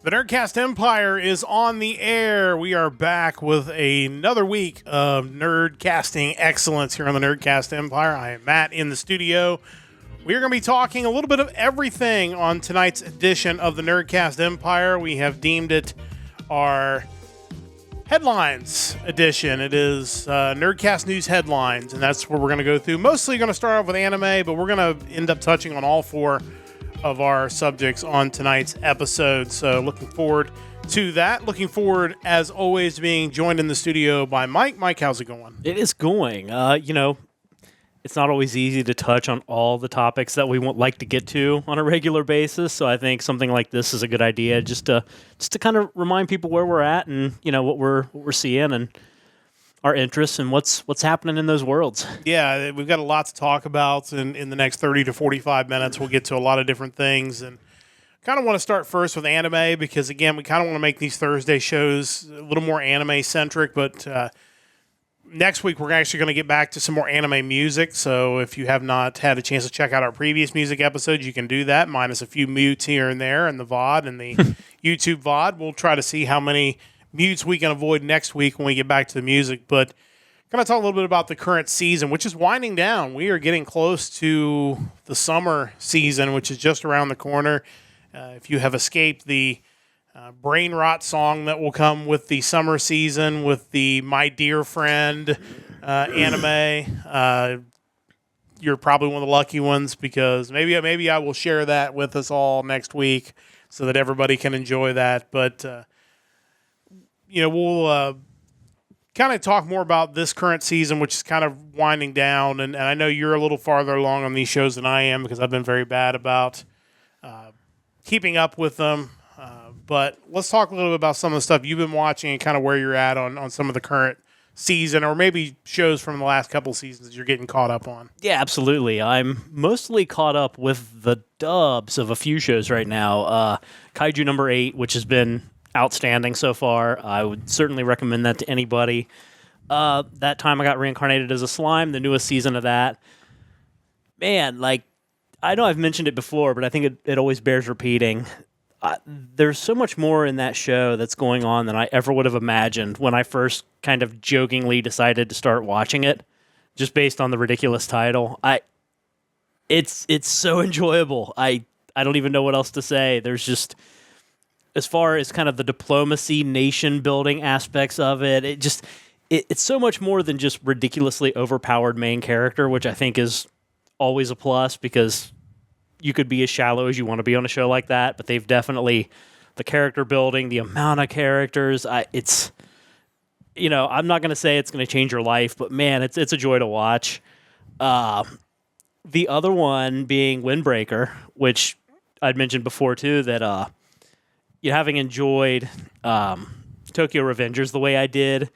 The Nerdcast Empire is on the air. We are back with another week of nerdcasting excellence here on the Nerdcast Empire. I am Matt in the studio. We are going to be talking a little bit of everything on tonight's edition of the Nerdcast Empire. We have deemed it our headlines edition. It is Nerdcast News Headlines, and that's what we're going to go through. Mostly going to start off with anime, but we're going to end up touching on all four of our subjects on tonight's episode. So looking forward to that. Looking forward, as always, to being joined in the studio by Mike. Mike, how's it going? It is going. It's not always easy to touch on all the topics that we like to get to on a regular basis. So I think something like this is a good idea, just to kind of remind people where we're at and what we're seeing and our interests and what's happening in those worlds. Yeah, we've got a lot to talk about in the next 30 to 45 minutes. We'll get to a lot of different things, and kind of want to start first with anime because, again, we kind of want to make these Thursday shows a little more anime-centric, but next week we're actually going to get back to some more anime music, so if you have not had a chance to check out our previous music episodes, you can do that, minus a few mutes here and there in the VOD and the YouTube VOD. We'll try to see how many mutes we can avoid next week when we get back to the music, but going to talk a little bit about the current season, which is winding down. We are getting close to the summer season, which is just around the corner. If you have escaped the brain rot song that will come with the summer season, with the My Dear Friend anime, you're probably one of the lucky ones, because maybe I will share that with us all next week so that everybody can enjoy that. But we'll kind of talk more about this current season, which is kind of winding down. And I know you're a little farther along on these shows than I am, because I've been very bad about keeping up with them. But let's talk a little bit about some of the stuff you've been watching and kind of where you're at on some of the current season, or maybe shows from the last couple seasons you're getting caught up on. Yeah, absolutely. I'm mostly caught up with the dubs of a few shows right now. Kaiju number 8, which has been outstanding so far. I would certainly recommend that to anybody. That time I got reincarnated as a slime, the newest season of that. Man, I know I've mentioned it before, but I think it always bears repeating. There's so much more in that show that's going on than I ever would have imagined when I first kind of jokingly decided to start watching it, just based on the ridiculous title. It's so enjoyable. I don't even know what else to say. There's just, as far as kind of the diplomacy, nation-building aspects of it, it's so much more than just ridiculously overpowered main character, which I think is always a plus, because you could be as shallow as you want to be on a show like that, but they've definitely, the character building, the amount of characters, I'm not going to say it's going to change your life, but man, it's a joy to watch. The other one being Windbreaker, which I'd mentioned before too, that having enjoyed Tokyo Revengers the way I did,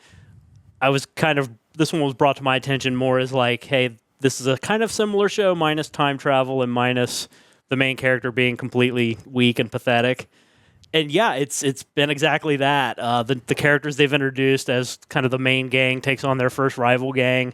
this one was brought to my attention more as hey, this is a kind of similar show, minus time travel and minus the main character being completely weak and pathetic. And yeah, it's been exactly that. The characters they've introduced as kind of the main gang takes on their first rival gang.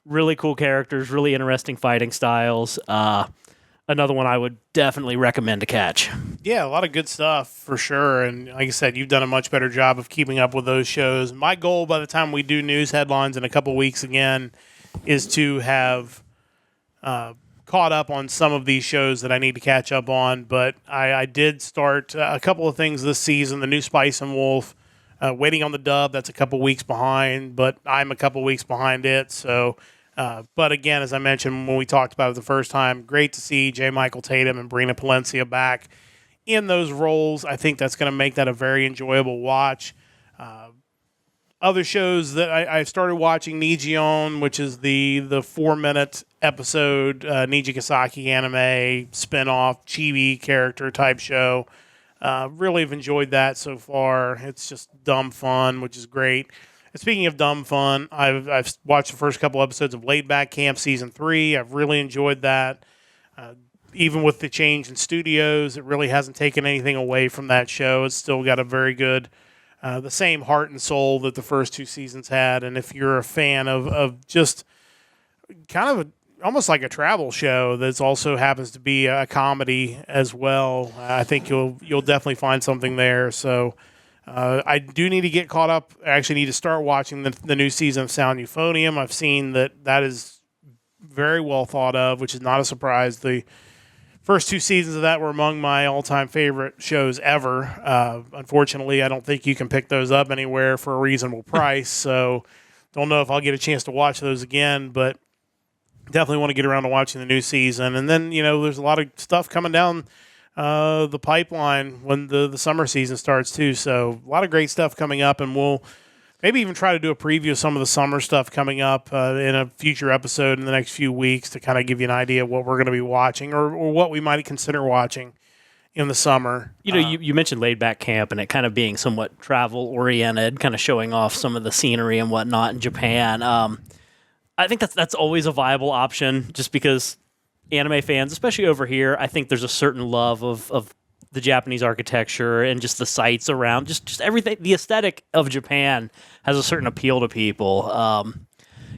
Really cool characters, really interesting fighting styles. Another one I would definitely recommend to catch. Yeah, a lot of good stuff for sure. And like I said, you've done a much better job of keeping up with those shows. My goal by the time we do news headlines in a couple weeks again is to have caught up on some of these shows that I need to catch up on. But I did start a couple of things this season. The new Spice and Wolf, waiting on the dub. That's a couple weeks behind, but I'm a couple weeks behind it. So, but again, as I mentioned when we talked about it the first time, great to see J. Michael Tatum and Brina Palencia back in those roles. I think that's going to make that a very enjoyable watch. Other shows that I started watching, Nijion, which is the 4-minute episode Niji Kasaki anime spinoff chibi character type show. Really have enjoyed that so far. It's just dumb fun, which is great. And speaking of dumb fun, I've watched the first couple episodes of Laid Back Camp Season 3. I've really enjoyed that. Even with the change in studios, it really hasn't taken anything away from that show. It's still got a very good, the same heart and soul that the first two seasons had. And if you're a fan of just kind of almost like a travel show that's also happens to be a comedy as well. I think you'll definitely find something there. So I do need to get caught up. I actually need to start watching the new season of Sound Euphonium. I've seen that is very well thought of, which is not a surprise. The first 2 seasons of that were among my all-time favorite shows ever. Unfortunately, I don't think you can pick those up anywhere for a reasonable price. So don't know if I'll get a chance to watch those again, but definitely want to get around to watching the new season. And then, there's a lot of stuff coming down the pipeline when the summer season starts too. So a lot of great stuff coming up, and we'll maybe even try to do a preview of some of the summer stuff coming up in a future episode in the next few weeks to kind of give you an idea of what we're going to be watching or what we might consider watching in the summer. You mentioned Laid Back Camp and it kind of being somewhat travel-oriented, kind of showing off some of the scenery and whatnot in Japan. I think that's always a viable option just because anime fans, especially over here, I think there's a certain love of the Japanese architecture and just the sights around, just everything. The aesthetic of Japan has a certain appeal to people.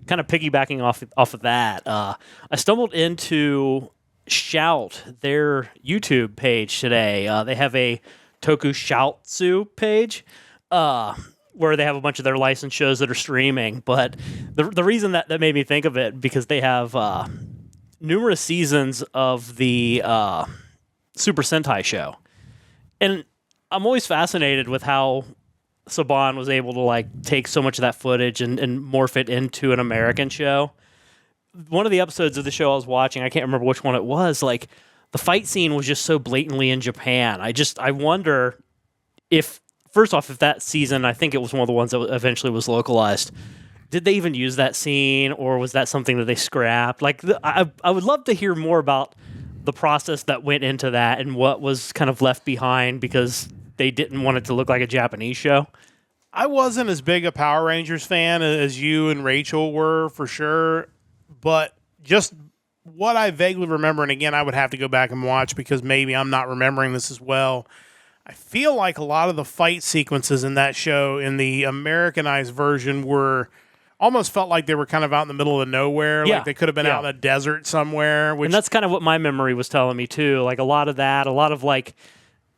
Kind of piggybacking off of that, I stumbled into Shout, their YouTube page today. They have a Tokushoutsu page where they have a bunch of their licensed shows that are streaming. But the reason that made me think of it, because they have numerous seasons of the Super Sentai show. And I'm always fascinated with how Saban was able to take so much of that footage and morph it into an American show. One of the episodes of the show I was watching, I can't remember which one it was, the fight scene was just so blatantly in Japan. I wonder if, first off, if that season, I think it was one of the ones that eventually was localized, did they even use that scene, or was that something that they scrapped? I would love to hear more about the process that went into that and what was kind of left behind because they didn't want it to look like a Japanese show. I wasn't as big a Power Rangers fan as you and Rachel were, for sure, but just what I vaguely remember, and again, I would have to go back and watch because maybe I'm not remembering this as well. I feel like a lot of the fight sequences in that show in the Americanized version almost felt like they were kind of out in the middle of nowhere. Yeah. Like they could have been out in a desert somewhere. And that's kind of what my memory was telling me too. A lot of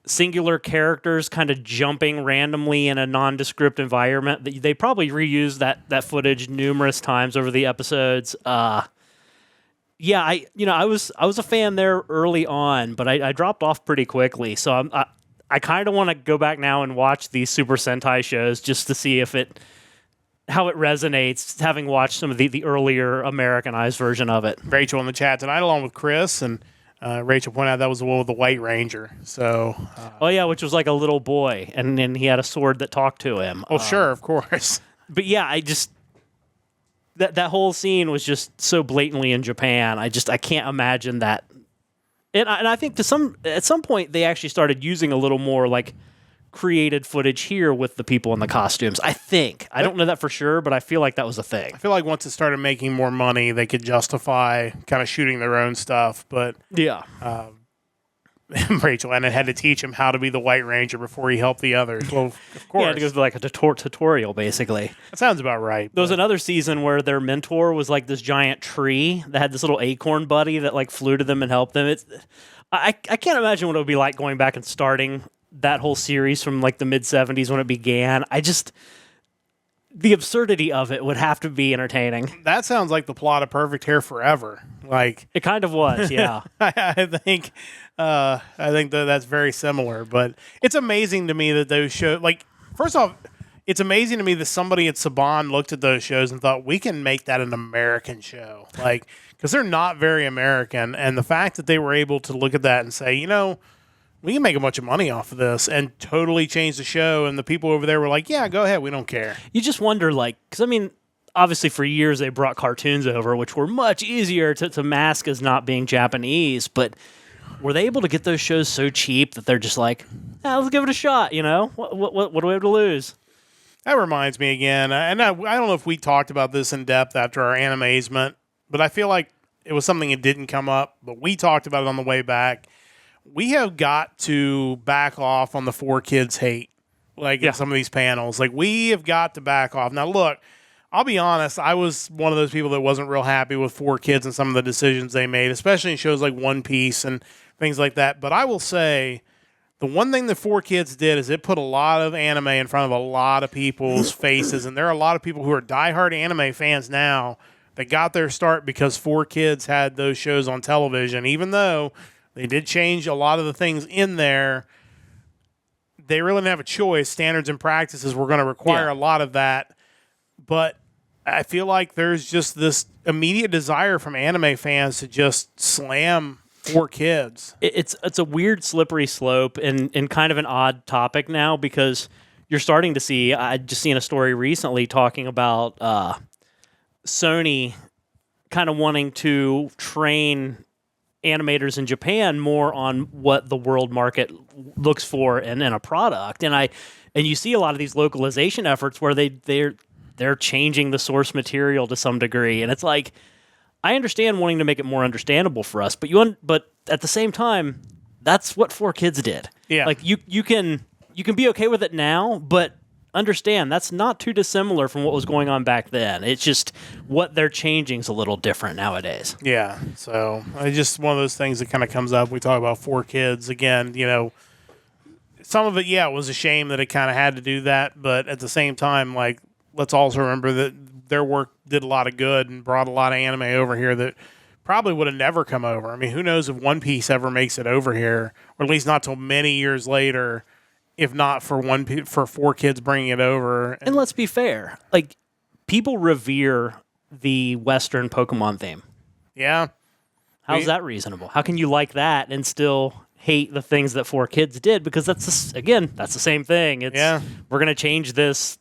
singular characters kind of jumping randomly in a nondescript environment. They probably reused that footage numerous times over the episodes. I was a fan there early on, but I dropped off pretty quickly. So I kind of want to go back now and watch these Super Sentai shows just to see how it resonates, having watched some of the earlier Americanized version of it. Rachel in the chat tonight, along with Chris, and Rachel pointed out that was the one with the White Ranger. So, which was like a little boy, and then he had a sword that talked to him. Oh, sure, of course. But yeah, I just that whole scene was just so blatantly in Japan. I can't imagine that. And I think at some point they actually started using a little more created footage here with the people in the costumes. I think. I don't know that for sure, but I feel like that was a thing. I feel like once it started making more money, they could justify kind of shooting their own stuff. But yeah, Rachel, and it had to teach him how to be the White Ranger before he helped the others. Well, of course. Yeah, it goes like a tutorial, basically. That sounds about right. There was another season where their mentor was this giant tree that had this little acorn buddy that flew to them and helped them. I can't imagine what it would be like going back and starting that whole series from the mid 70s when it began. The absurdity of it would have to be entertaining. That sounds like the plot of Perfect Hair Forever. It kind of was, yeah. I think that's very similar. But it's amazing to me that those shows, first off, it's amazing to me that somebody at Saban looked at those shows and thought, we can make that an American show. Because they're not very American. And the fact that they were able to look at that and say, we can make a bunch of money off of this and totally change the show. And the people over there were like, yeah, go ahead. We don't care. You just wonder, because obviously for years they brought cartoons over, which were much easier to mask as not being Japanese. But were they able to get those shows so cheap that they're just let's give it a shot, What do we have to lose? That reminds me again, and I don't know if we talked about this in depth after our animazement, but I feel like it was something that didn't come up, but we talked about it on the way back. We have got to back off on the 4Kids hate, in some of these panels. We have got to back off. Now, look, I'll be honest, I was one of those people that wasn't real happy with 4Kids and some of the decisions they made, especially in shows like One Piece and things like that. But I will say, the one thing that 4Kids did is it put a lot of anime in front of a lot of people's faces, and there are a lot of people who are diehard anime fans now that got their start because 4Kids had those shows on television. Even though they did change a lot of the things in there, they really didn't have a choice. Standards and practices were going to require a lot of that. But I feel like there's just this immediate desire from anime fans to just slam 4Kids. It's a weird slippery slope and kind of an odd topic now because you're starting to see, I just seen a story recently talking about Sony kind of wanting to train animators in Japan more on what the world market looks for in a product. And you see a lot of these localization efforts where they're changing the source material to some degree. And it's like, I understand wanting to make it more understandable for us, but at the same time, that's what 4Kids did. Yeah. Like you can be okay with it now, but understand that's not too dissimilar from what was going on back then. It's just what they're changing is a little different nowadays. Yeah. So it's just one of those things that kind of comes up. We talk about 4Kids again, some of it, it was a shame that it kind of had to do that. But at the same time, like, let's also remember that their work did a lot of good and brought a lot of anime over here that probably would have never come over. I mean, who knows if One Piece ever makes it over here, or at least not till many years later, if not for 4Kids bringing it over. And let's be fair, like, people revere the Western Pokemon theme. Yeah. How's that reasonable? How can you like that and still hate the things that 4Kids did? Because that's the same thing. We're going to change this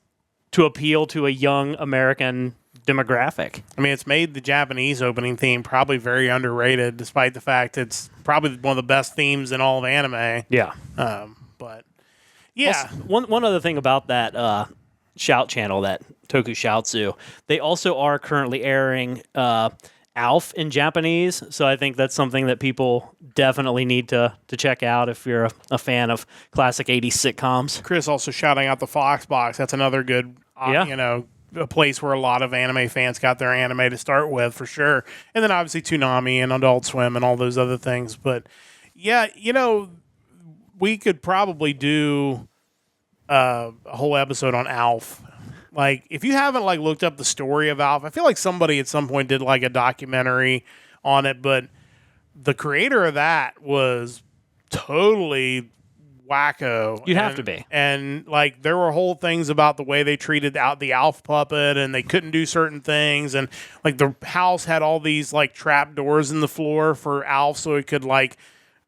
to appeal to a young American demographic. I mean, it's made the Japanese opening theme probably very underrated, despite the fact it's probably one of the best themes in all of anime. Yeah. But yeah. Also, one other thing about that Shout channel, that Tokushoutsu, they also are currently airing Alf in Japanese, so I think that's something that people definitely need to check out if you're a fan of classic 80s sitcoms. Chris also shouting out the Fox Box. That's another good, a place where a lot of anime fans got their anime to start with, for sure. And then obviously Toonami and Adult Swim and all those other things. But yeah, we could probably do a whole episode on Alf. Like, if you haven't looked up the story of Alf, I feel like somebody at some point did a documentary on it, but the creator of that was totally wacko. You'd have to be. And there were whole things about the way they treated out the Alf puppet, and they couldn't do certain things, and the house had all these trap doors in the floor for Alf so it could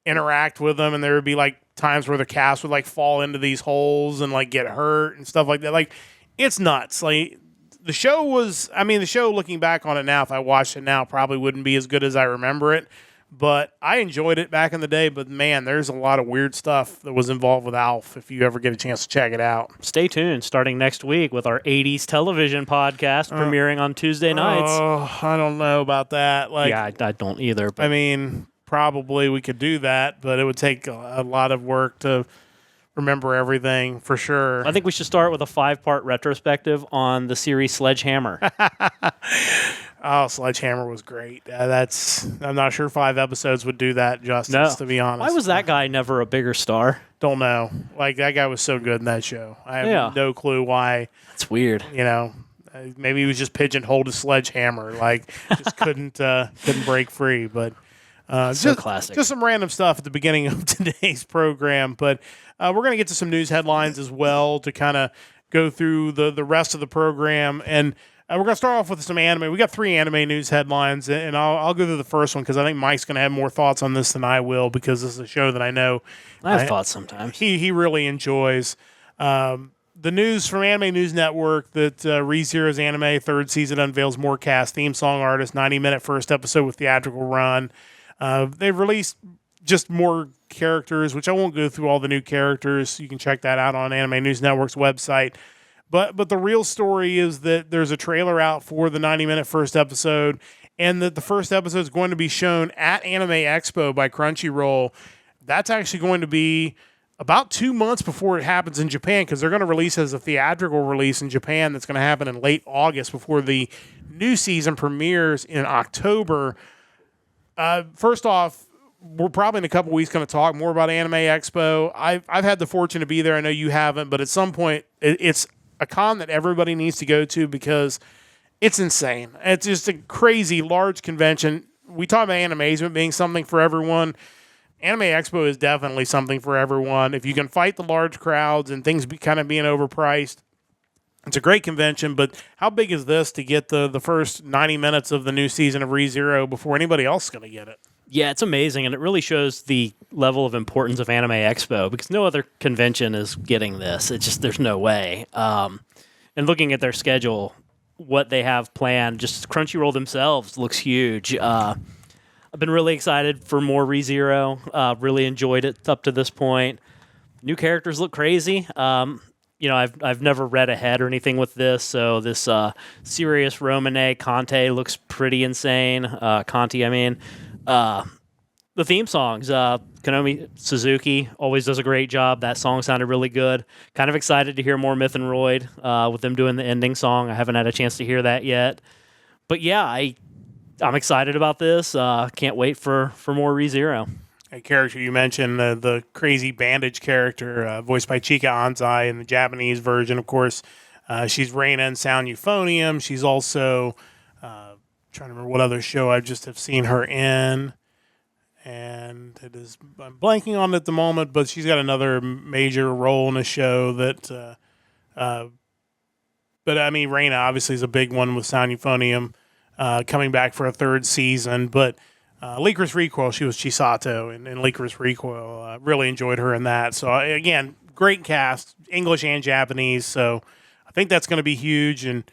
interact with them, and there would be times where the cast would fall into these holes and get hurt and stuff like that. It's nuts. The show looking back on it now, if I watched it now, probably wouldn't be as good as I remember it. But I enjoyed it back in the day. But man, there's a lot of weird stuff that was involved with Alf if you ever get a chance to check it out. Stay tuned. Starting next week with our 80s television podcast premiering on Tuesday nights. Oh, I don't know about that. I don't either. But I mean, probably we could do that, but it would take a lot of work to remember everything, for sure. I think we should start with a 5-part retrospective on the series Sledgehammer. Oh, Sledgehammer was great. I'm not sure 5 episodes would do that justice, to be honest. Why was that guy never a bigger star? Don't know. That guy was so good in that show. I have no clue why. That's weird. Maybe he was just pigeonholed to Sledgehammer. Just couldn't break free. But classic. Just some random stuff at the beginning of today's program. But we're going to get to some news headlines as well to kind of go through the rest of the program. And we're going to start off with some anime. We got 3 anime news headlines, and I'll go through the first one because I think Mike's going to have more thoughts on this than I will, because this is a show that I know I have thoughts sometimes. He really enjoys. The news from Anime News Network that ReZero's Anime 3rd season unveils more cast, theme song artist, 90-minute first episode with theatrical run. They've released just more characters, which I won't go through all the new characters. You can check that out on Anime News Network's website. But the real story is that there's a trailer out for the 90-minute first episode, and that the first episode is going to be shown at Anime Expo by Crunchyroll. That's actually going to be about 2 months before it happens in Japan, because they're going to release as a theatrical release in Japan. That's going to happen in late August before the new season premieres in October. First off, we're probably in a couple weeks going to talk more about Anime Expo. I've had the fortune to be there. I know you haven't, but at some point, it's a con that everybody needs to go to because it's insane. It's just a crazy large convention. We talk about Animazement being something for everyone. Anime Expo is definitely something for everyone. If you can fight the large crowds and things kind of being overpriced, it's a great convention. But how big is this to get the first 90 minutes of the new season of ReZero before anybody else is going to get it? Yeah, it's amazing, and it really shows the level of importance of Anime Expo because no other convention is getting this. It's just there's no way. And looking at their schedule, what they have planned, just Crunchyroll themselves looks huge. I've been really excited for more ReZero. Really enjoyed it up to this point. New characters look crazy. I've never read ahead or anything with this, so this Sirius Romane Conte looks pretty insane. Conti, I mean. The theme songs, Konomi Suzuki always does a great job. That song sounded really good. Kind of excited to hear more Myth and Roid with them doing the ending song. I haven't had a chance to hear that yet. But yeah, I'm excited about this. Can't wait for more ReZero. A character you mentioned, the crazy bandage character, voiced by Chika Anzai in the Japanese version, of course. She's Reina in Sound Euphonium. She's also, trying to remember what other show I just have seen her in. And I'm blanking on it at the moment, but she's got another major role in a show that, but I mean, Reina obviously is a big one with Sound Euphonium. Coming back for a third season, but Licorice Recoil, she was Chisato in Licorice Recoil. Really enjoyed her in that. So, again, great cast, English and Japanese. So, I think that's going to be huge. And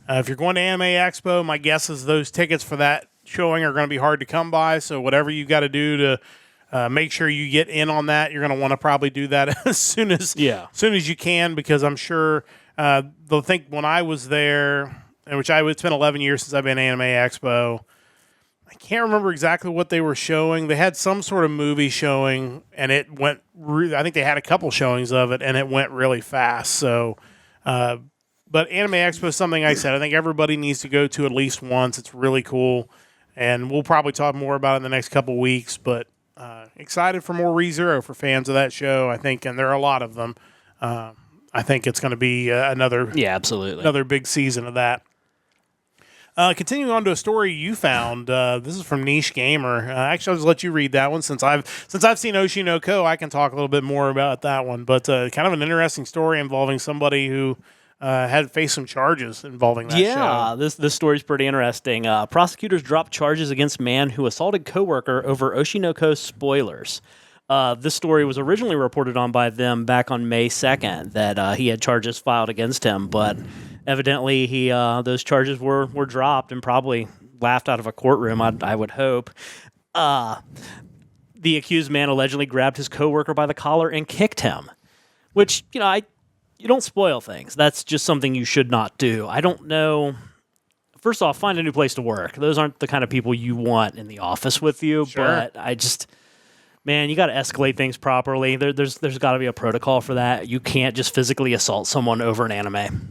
if you're going to Anime Expo, my guess is those tickets for that showing are going to be hard to come by. So, whatever you got to do to make sure you get in on that, you're going to want to probably do that as soon as you can, because I'm sure they'll think when I was there, it's been 11 years since I've been Anime Expo. I can't remember exactly what they were showing. They had some sort of movie showing, and it went. I think they had a couple showings of it, and it went really fast. So, but Anime Expo is something I think everybody needs to go to at least once. It's really cool, and we'll probably talk more about it in the next couple weeks. But excited for more ReZero for fans of that show. I think, and there are a lot of them. I think it's going to be another big season of that. Continuing on to a story you found, this is from Niche Gamer. Actually, I'll just let you read that one since I've seen Oshi no Ko. I can talk a little bit more about that one, but kind of an interesting story involving somebody who had faced some charges involving that show. Yeah, this story's pretty interesting. Prosecutors dropped charges against man who assaulted coworker over Oshi no Ko spoilers. This story was originally reported on by them back on May 2nd that he had charges filed against him, but evidently those charges were dropped and probably laughed out of a courtroom, I would hope. The accused man allegedly grabbed his coworker by the collar and kicked him, which, you don't spoil things. That's just something you should not do. I don't know. First off, find a new place to work. Those aren't the kind of people you want in the office with you, sure. But man, you got to escalate things properly. There's got to be a protocol for that. You can't just physically assault someone over an anime.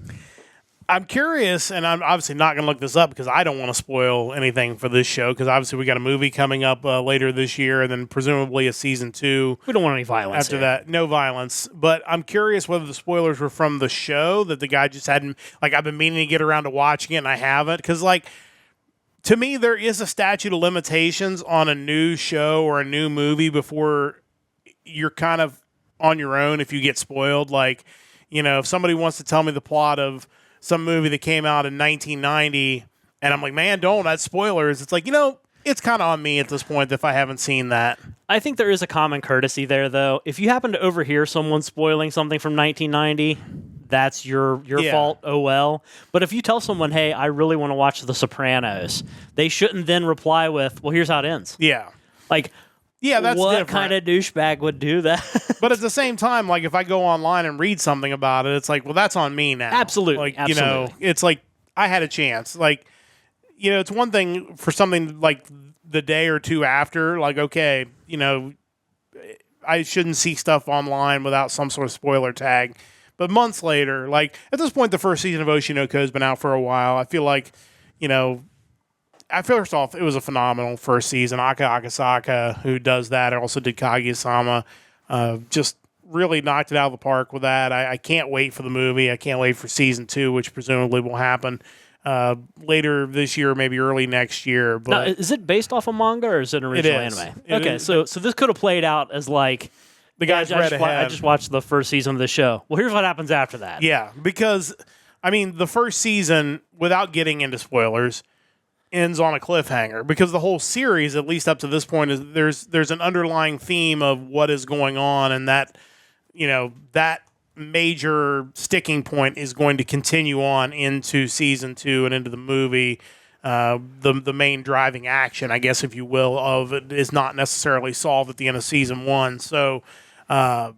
I'm curious, and I'm obviously not going to look this up because I don't want to spoil anything for this show, because obviously we got a movie coming up later this year, and then presumably a season 2. We don't want any violence after that. No violence. But I'm curious whether the spoilers were from the show that the guy just hadn't, I've been meaning to get around to watching it and I haven't, because to me, there is a statute of limitations on a new show or a new movie before you're kind of on your own if you get spoiled. If somebody wants to tell me the plot of some movie that came out in 1990, and I'm like, man, that's spoilers. It's it's kind of on me at this point if I haven't seen that. I think there is a common courtesy there, though. If you happen to overhear someone spoiling something from 1990, that's your fault, oh well. But if you tell someone, hey, I really want to watch The Sopranos, they shouldn't then reply with, well, here's how it ends. Yeah. That's what different. Kind of douchebag would do that? But at the same time, if I go online and read something about it, it's well, that's on me now. Absolutely. Absolutely. It's I had a chance. It's one thing for something the day or two after, okay, I shouldn't see stuff online without some sort of spoiler tag. But months later, like at this point, the first season of Oshi no Ko has been out for a while. I feel like, first off, it was a phenomenal first season. Aka Akasaka, who does that, also did Kaguya-sama, just really knocked it out of the park with that. I can't wait for the movie. I can't wait for season 2, which presumably will happen later this year, maybe early next year. But now, is it based off a manga or is it an original anime? Okay, so this could have played out as like the guy's read ahead. I just watched the first season of the show. Well, here's what happens after that. Yeah, because the first season, without getting into spoilers, ends on a cliffhanger because the whole series, at least up to this point, is there's an underlying theme of what is going on, and that that major sticking point is going to continue on into season 2 and into the movie. The main driving action, I guess, if you will, of it is not necessarily solved at the end of season 1. So it'll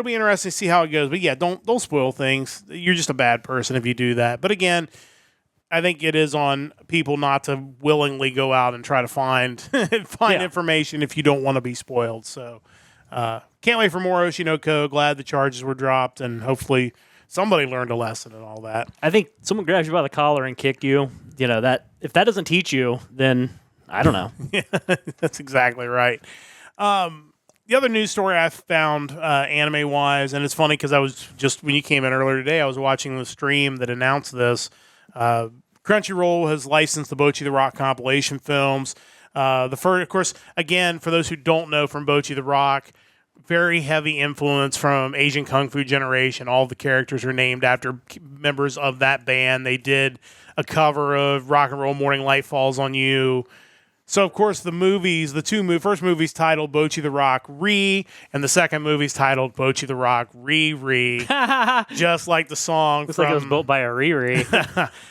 be interesting to see how it goes. But yeah, don't spoil things. You're just a bad person if you do that. But again, I think it is on people not to willingly go out and try to find information if you don't want to be spoiled. So can't wait for more Oshi no Ko. Glad the charges were dropped, and hopefully somebody learned a lesson and all that. I think someone grabs you by the collar and kicked you. That if that doesn't teach you, then I don't know. Yeah, that's exactly right. The other news story I found anime-wise, and it's funny because I was just, when you came in earlier today, I was watching the stream that announced this. Crunchyroll has licensed the Bocchi the Rock compilation films. The first, of course, again, for those who don't know from Bocchi the Rock, very heavy influence from Asian Kung Fu generation. All the characters are named after members of that band. They did a cover of Rock and Roll Morning Light Falls on You. So, of course, the movies, first movie's titled Bocchi the Rock Re, and the second movie's titled Bocchi the Rock Re. Just like the song Looks like it was built by a Riri.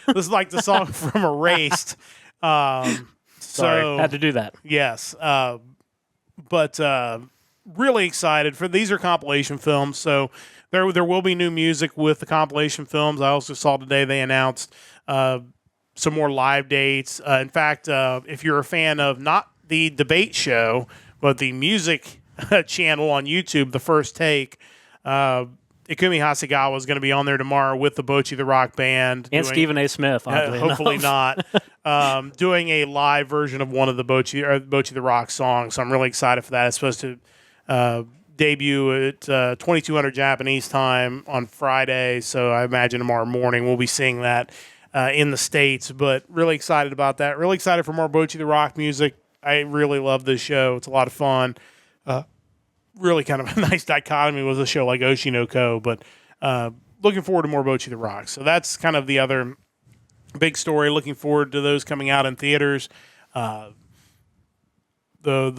This is like the song from Erased. Sorry, had to do that. Yes. But really excited for these are compilation films, so there will be new music with the compilation films. I also saw today they announced some more live dates. In fact, if you're a fan of not the debate show, but the music channel on YouTube, The First Take, Ikumi Hasegawa is going to be on there tomorrow with the Bocchi the Rock Band. And Stephen A. Smith, hopefully not. Doing a live version of one of the Bocchi the Rock songs. So I'm really excited for that. It's supposed to debut at 2200 Japanese time on Friday, so I imagine tomorrow morning we'll be seeing that in the States, but really excited about that. Really excited for more Bocchi the Rock music. I really love this show. It's a lot of fun. Really kind of a nice dichotomy with a show like Oshi no Ko, but looking forward to more Bocchi the Rock. So that's kind of the other big story. Looking forward to those coming out in theaters. The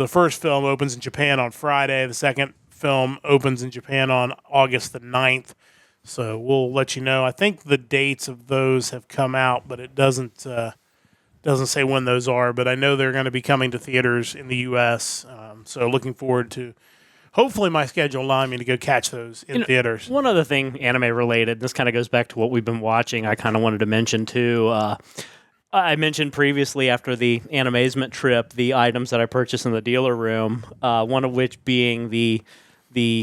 first film opens in Japan on Friday. The second film opens in Japan on August the 9th. So we'll let you know. I think the dates of those have come out, but it doesn't say when those are. But I know they're going to be coming to theaters in the U.S. So looking forward to hopefully my schedule allowing me to go catch those in theaters. One other thing, anime related. This kind of goes back to what we've been watching. I kind of wanted to mention too. I mentioned previously after the Animazement trip the items that I purchased in the dealer room. One of which being the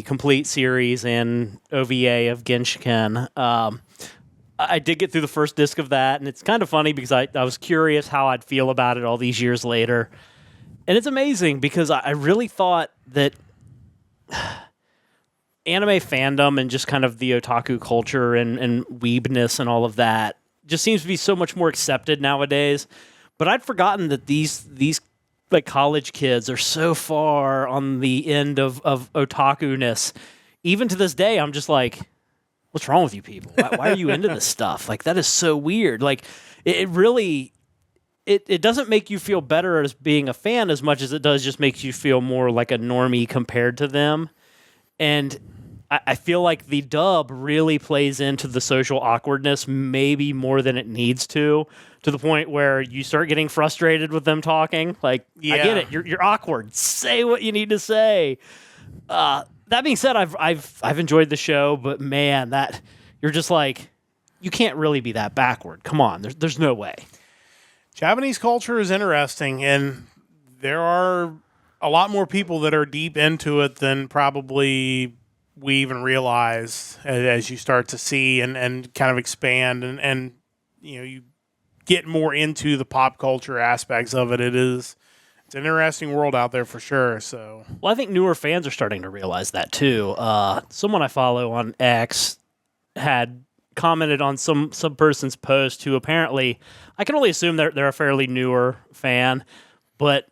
complete series and OVA of Genshiken. I did get through the first disc of that, and it's kind of funny because I was curious how I'd feel about it all these years later. And it's amazing because I really thought that anime fandom and just kind of the otaku culture and weebness and all of that just seems to be so much more accepted nowadays. But I'd forgotten that these like college kids are so far on the end of otaku-ness. Even to this day, I'm just like, what's wrong with you people? Why are you into this stuff? Like, that is so weird. Like, it really, it doesn't make you feel better as being a fan as much as it does just makes you feel more like a normie compared to them. And I feel like the dub really plays into the social awkwardness maybe more than it needs to the point where you start getting frustrated with them talking. Like, yeah. I get it. You're awkward. Say what you need to say. That being said, I've enjoyed the show, but man, that you're just like, you can't really be that backward. Come on, there's no way. Japanese culture is interesting, and there are a lot more people that are deep into it than probably we even realize as you start to see and kind of expand and you get more into the pop culture aspects of it. It's an interesting world out there for sure. So, well, I think newer fans are starting to realize that too. Someone I follow on X had commented on some person's post who apparently, I can only assume they're a fairly newer fan, but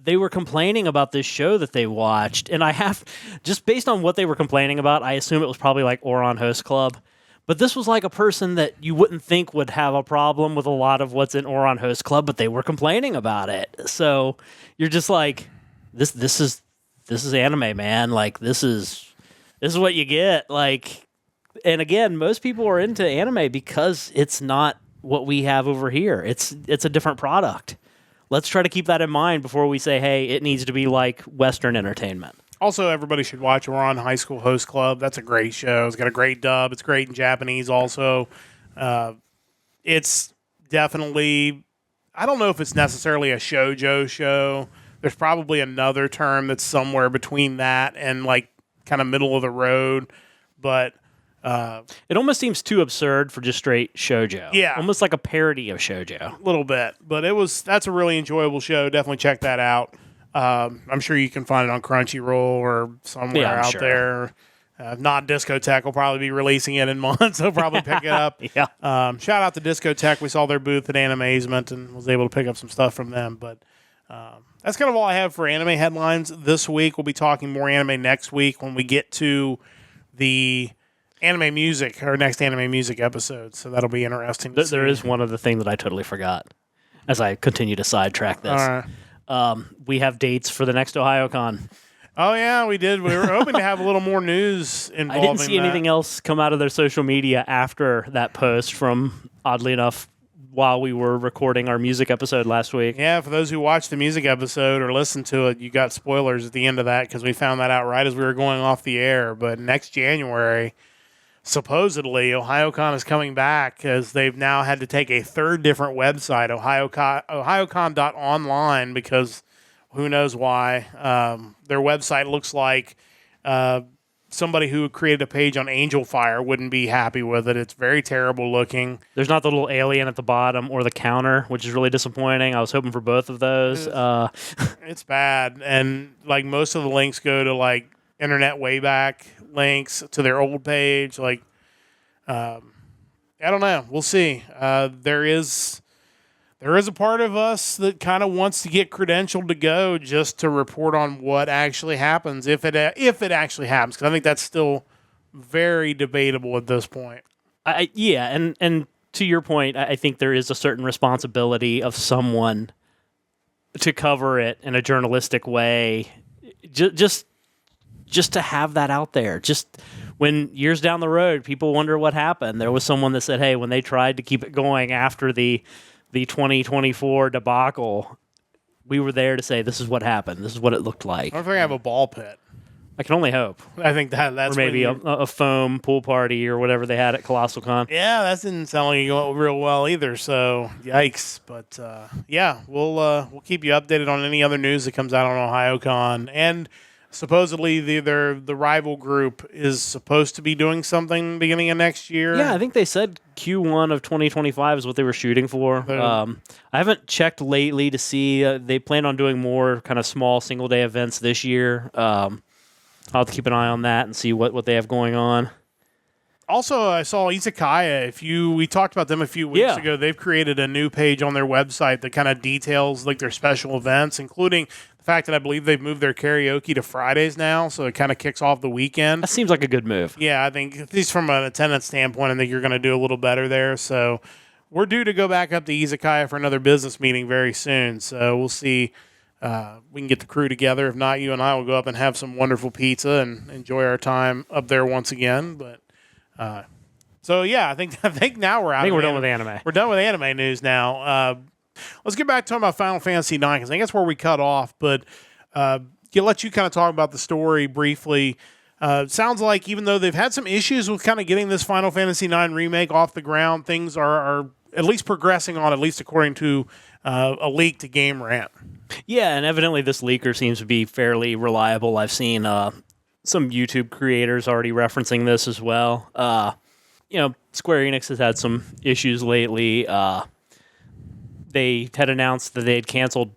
they were complaining about this show that they watched, and I have, just based on what they were complaining about, I assume it was probably like Oron Host Club. But this was like a person that you wouldn't think would have a problem with a lot of what's in Oron Host Club, but they were complaining about it. So you're just like, this is anime, man. Like this is what you get. Like, and again, most people are into anime because it's not what we have over here. It's a different product. Let's try to keep that in mind before we say, hey, it needs to be like Western entertainment. Also, everybody should watch Oron High School Host Club. That's a great show. It's got a great dub. It's great in Japanese also. It's definitely, I don't know if it's necessarily a shoujo show. There's probably another term that's somewhere between that and like kind of middle of the road. But it almost seems too absurd for just straight shoujo. Yeah. Almost like a parody of shoujo. A little bit. But that's a really enjoyable show. Definitely check that out. I'm sure you can find it on Crunchyroll or somewhere out there. Not Discotech will probably be releasing it in months. They'll probably pick it up. Yeah. Shout out to Discotech. We saw their booth at Animazement and was able to pick up some stuff from them. But that's kind of all I have for anime headlines this week. We'll be talking more anime next week when we get to the anime music, our next anime music episode. So that'll be interesting. There is one other thing that I totally forgot as I continue to sidetrack this. All right. We have dates for the next OhioCon. Oh, yeah, we did. We were hoping to have a little more news involving I didn't see anything else come out of their social media after that post from, oddly enough, while we were recording our music episode last week. Yeah, for those who watched the music episode or listened to it, you got spoilers at the end of that because we found that out right as we were going off the air. But next January, supposedly, OhioCon is coming back as they've now had to take a third different website, OhioCon.online, because who knows why. Their website looks like somebody who created a page on Angel Fire wouldn't be happy with it. It's very terrible looking. There's not the little alien at the bottom or the counter, which is really disappointing. I was hoping for both of those. It's bad. And like most of the links go to like Internet Wayback links to their old page. Like, I don't know. We'll see. There is a part of us that kind of wants to get credentialed to go just to report on what actually happens, if it actually happens, because I think that's still very debatable at this point. Yeah, and to your point, I think there is a certain responsibility of someone to cover it in a journalistic way, just to have that out there. Just when years down the road, people wonder what happened. There was someone that said, hey, when they tried to keep it going after the 2024 debacle, we were there to say, this is what happened. This is what it looked like. I don't think I have a ball pit. I can only hope. I think that's or maybe a foam pool party or whatever they had at Colossal Con. Yeah, that didn't sound like it went real well either. So yikes! But yeah, we'll keep you updated on any other news that comes out on OhioCon. And supposedly the rival group is supposed to be doing something beginning of next year. Yeah, I think they said Q1 of 2025 is what they were shooting for. I haven't checked lately to see. They plan on doing more kind of small single-day events this year. I'll have to keep an eye on that and see what they have going on. Also, I saw Izakaya. We talked about them a few weeks ago. They've created a new page on their website that kind of details like their special events, including the fact that I believe they've moved their karaoke to Fridays now, so it kind of kicks off the weekend. That seems like a good move. Yeah, I think at least from an attendance standpoint, I think you're going to do a little better there. So we're due to go back up to Izakaya for another business meeting very soon. So we'll see. We can get the crew together. If not, you and I will go up and have some wonderful pizza and enjoy our time up there once again. But so yeah, I think now we're out. I think we're done with anime. We're done with anime news now. Let's get back to talking about Final Fantasy IX because I think that's where we cut off. But let you kind of talk about the story briefly. Sounds like even though they've had some issues with kind of getting this Final Fantasy IX remake off the ground, things are at least progressing on, at least according to a leak to Game Rant. Yeah, and evidently this leaker seems to be fairly reliable. I've seen some YouTube creators already referencing this as well. Square Enix has had some issues lately. They had announced that they had canceled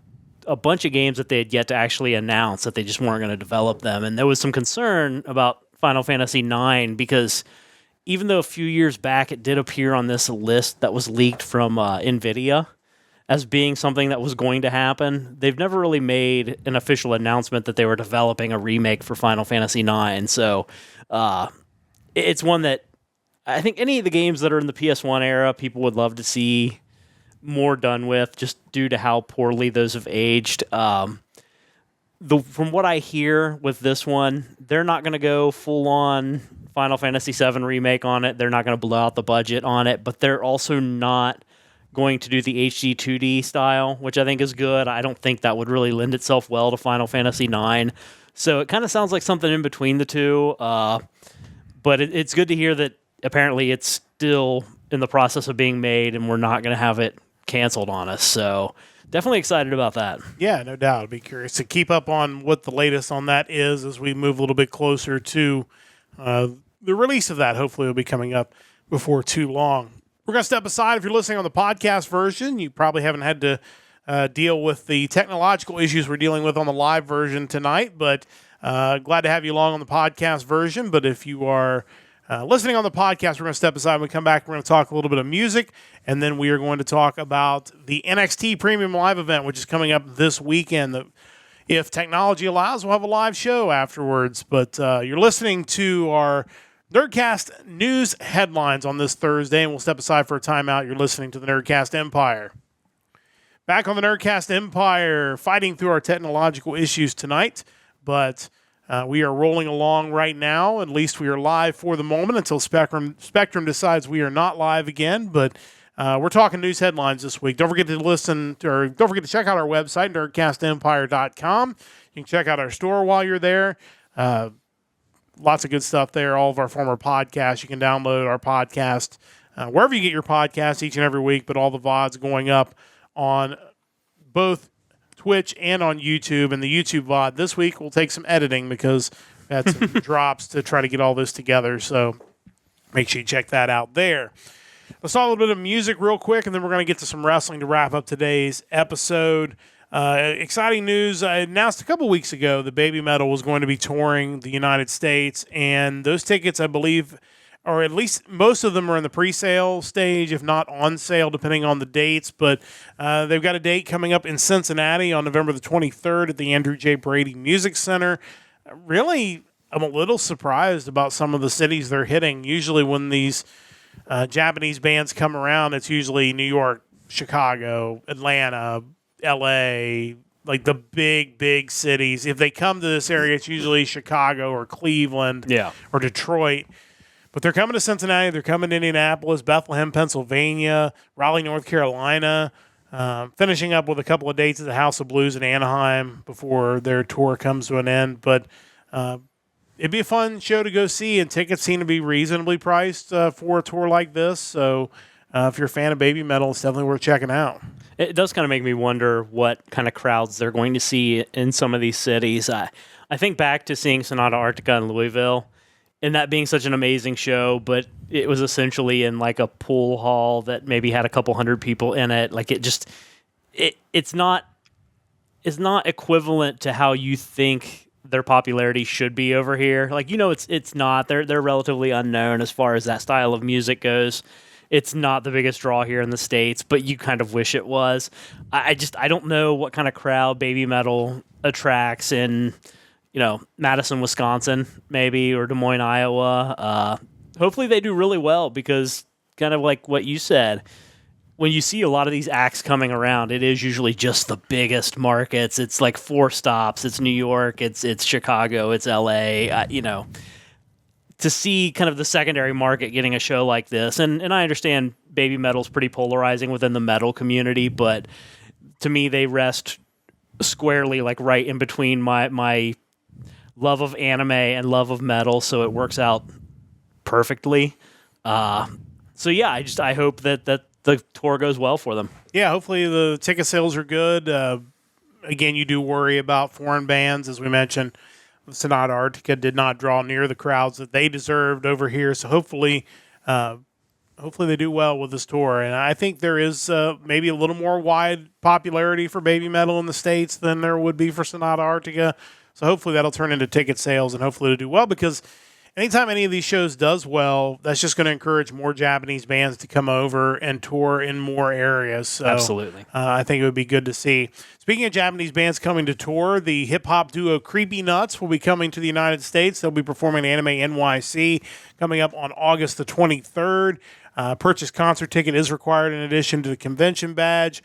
a bunch of games that they had yet to actually announce, that they just weren't going to develop them. And there was some concern about Final Fantasy IX because even though a few years back it did appear on this list that was leaked from NVIDIA as being something that was going to happen, they've never really made an official announcement that they were developing a remake for Final Fantasy IX. So it's one that I think any of the games that are in the PS1 era, people would love to see more done with, just due to how poorly those have aged. From what I hear with this one, they're not going to go full-on Final Fantasy VII remake on it. They're not going to blow out the budget on it, but they're also not going to do the HD 2D style, which I think is good. I don't think that would really lend itself well to Final Fantasy IX. So it kind of sounds like something in between the two, but it's good to hear that apparently it's still in the process of being made and we're not going to have it canceled on us. So definitely excited about that. Yeah, no doubt. I'd be curious to keep up on what the latest on that is as we move a little bit closer to the release of that. Hopefully it'll be coming up before too long. We're going to step aside. If you're listening on the podcast version, you probably haven't had to deal with the technological issues we're dealing with on the live version tonight, but glad to have you along on the podcast version. But if you are listening on the podcast, we're going to step aside. When we come back, we're going to talk a little bit of music, and then we are going to talk about the NXT Premium Live event, which is coming up this weekend. If technology allows, we'll have a live show afterwards. But you're listening to our Nerdcast news headlines on this Thursday, and we'll step aside for a timeout. You're listening to the Nerdcast Empire. Back on the Nerdcast Empire, fighting through our technological issues tonight, but we are rolling along right now. At least we are live for the moment until Spectrum decides we are not live again. But we're talking news headlines this week. Don't forget to don't forget to check out our website, nerdcastempire.com. You can check out our store while you're there. Lots of good stuff there. All of our former podcasts. You can download our podcast wherever you get your podcasts each and every week, but all the VODs going up on both Twitch and on YouTube. And the YouTube VOD this week will take some editing because we had some drops to try to get all this together. So make sure you check that out there. Let's talk a little bit of music real quick, and then we're going to get to some wrestling to wrap up today's episode. Exciting news. I announced a couple weeks ago that Babymetal was going to be touring the United States, and those tickets, I believe, or at least most of them are in the pre-sale stage, if not on sale, depending on the dates. But they've got a date coming up in Cincinnati on November the 23rd at the Andrew J. Brady Music Center. Really, I'm a little surprised about some of the cities they're hitting. Usually when these Japanese bands come around, it's usually New York, Chicago, Atlanta, LA, like the big cities. If they come to this area, it's usually Chicago or Cleveland or Detroit. But they're coming to Cincinnati. They're coming to Indianapolis, Bethlehem, Pennsylvania, Raleigh, North Carolina, finishing up with a couple of dates at the House of Blues in Anaheim before their tour comes to an end. But it'd be a fun show to go see, and tickets seem to be reasonably priced for a tour like this. So if you're a fan of Babymetal, it's definitely worth checking out. It does kind of make me wonder what kind of crowds they're going to see in some of these cities. I think back to seeing Sonata Arctica in Louisville, and that being such an amazing show, but it was essentially in like a pool hall that maybe had a couple hundred people in it. Like it's not equivalent to how you think their popularity should be over here. Like, it's not. They're relatively unknown as far as that style of music goes. It's not the biggest draw here in the States, but you kind of wish it was. I don't know what kind of crowd Babymetal attracts in, Madison, Wisconsin, maybe, or Des Moines, Iowa. Hopefully they do really well because kind of like what you said, when you see a lot of these acts coming around, it is usually just the biggest markets. It's like 4 stops. It's New York. It's Chicago. It's LA. To see kind of the secondary market getting a show like this, and I understand Babymetal's pretty polarizing within the metal community, but to me they rest squarely like right in between my love of anime and love of metal, so it works out perfectly. So yeah, I hope that the tour goes well for them. Yeah, hopefully the ticket sales are good. Again, you do worry about foreign bands, as we mentioned. Sonata Arctica did not draw near the crowds that they deserved over here, so hopefully they do well with this tour. And I think there is maybe a little more wide popularity for Babymetal in the States than there would be for Sonata Arctica. So hopefully that'll turn into ticket sales and hopefully it'll do well, because anytime any of these shows does well, that's just going to encourage more Japanese bands to come over and tour in more areas. So, Absolutely. I think it would be good to see. Speaking of Japanese bands coming to tour, the hip-hop duo Creepy Nuts will be coming to the United States. They'll be performing at Anime NYC coming up on August the 23rd. Purchase concert ticket is required in addition to the convention badge.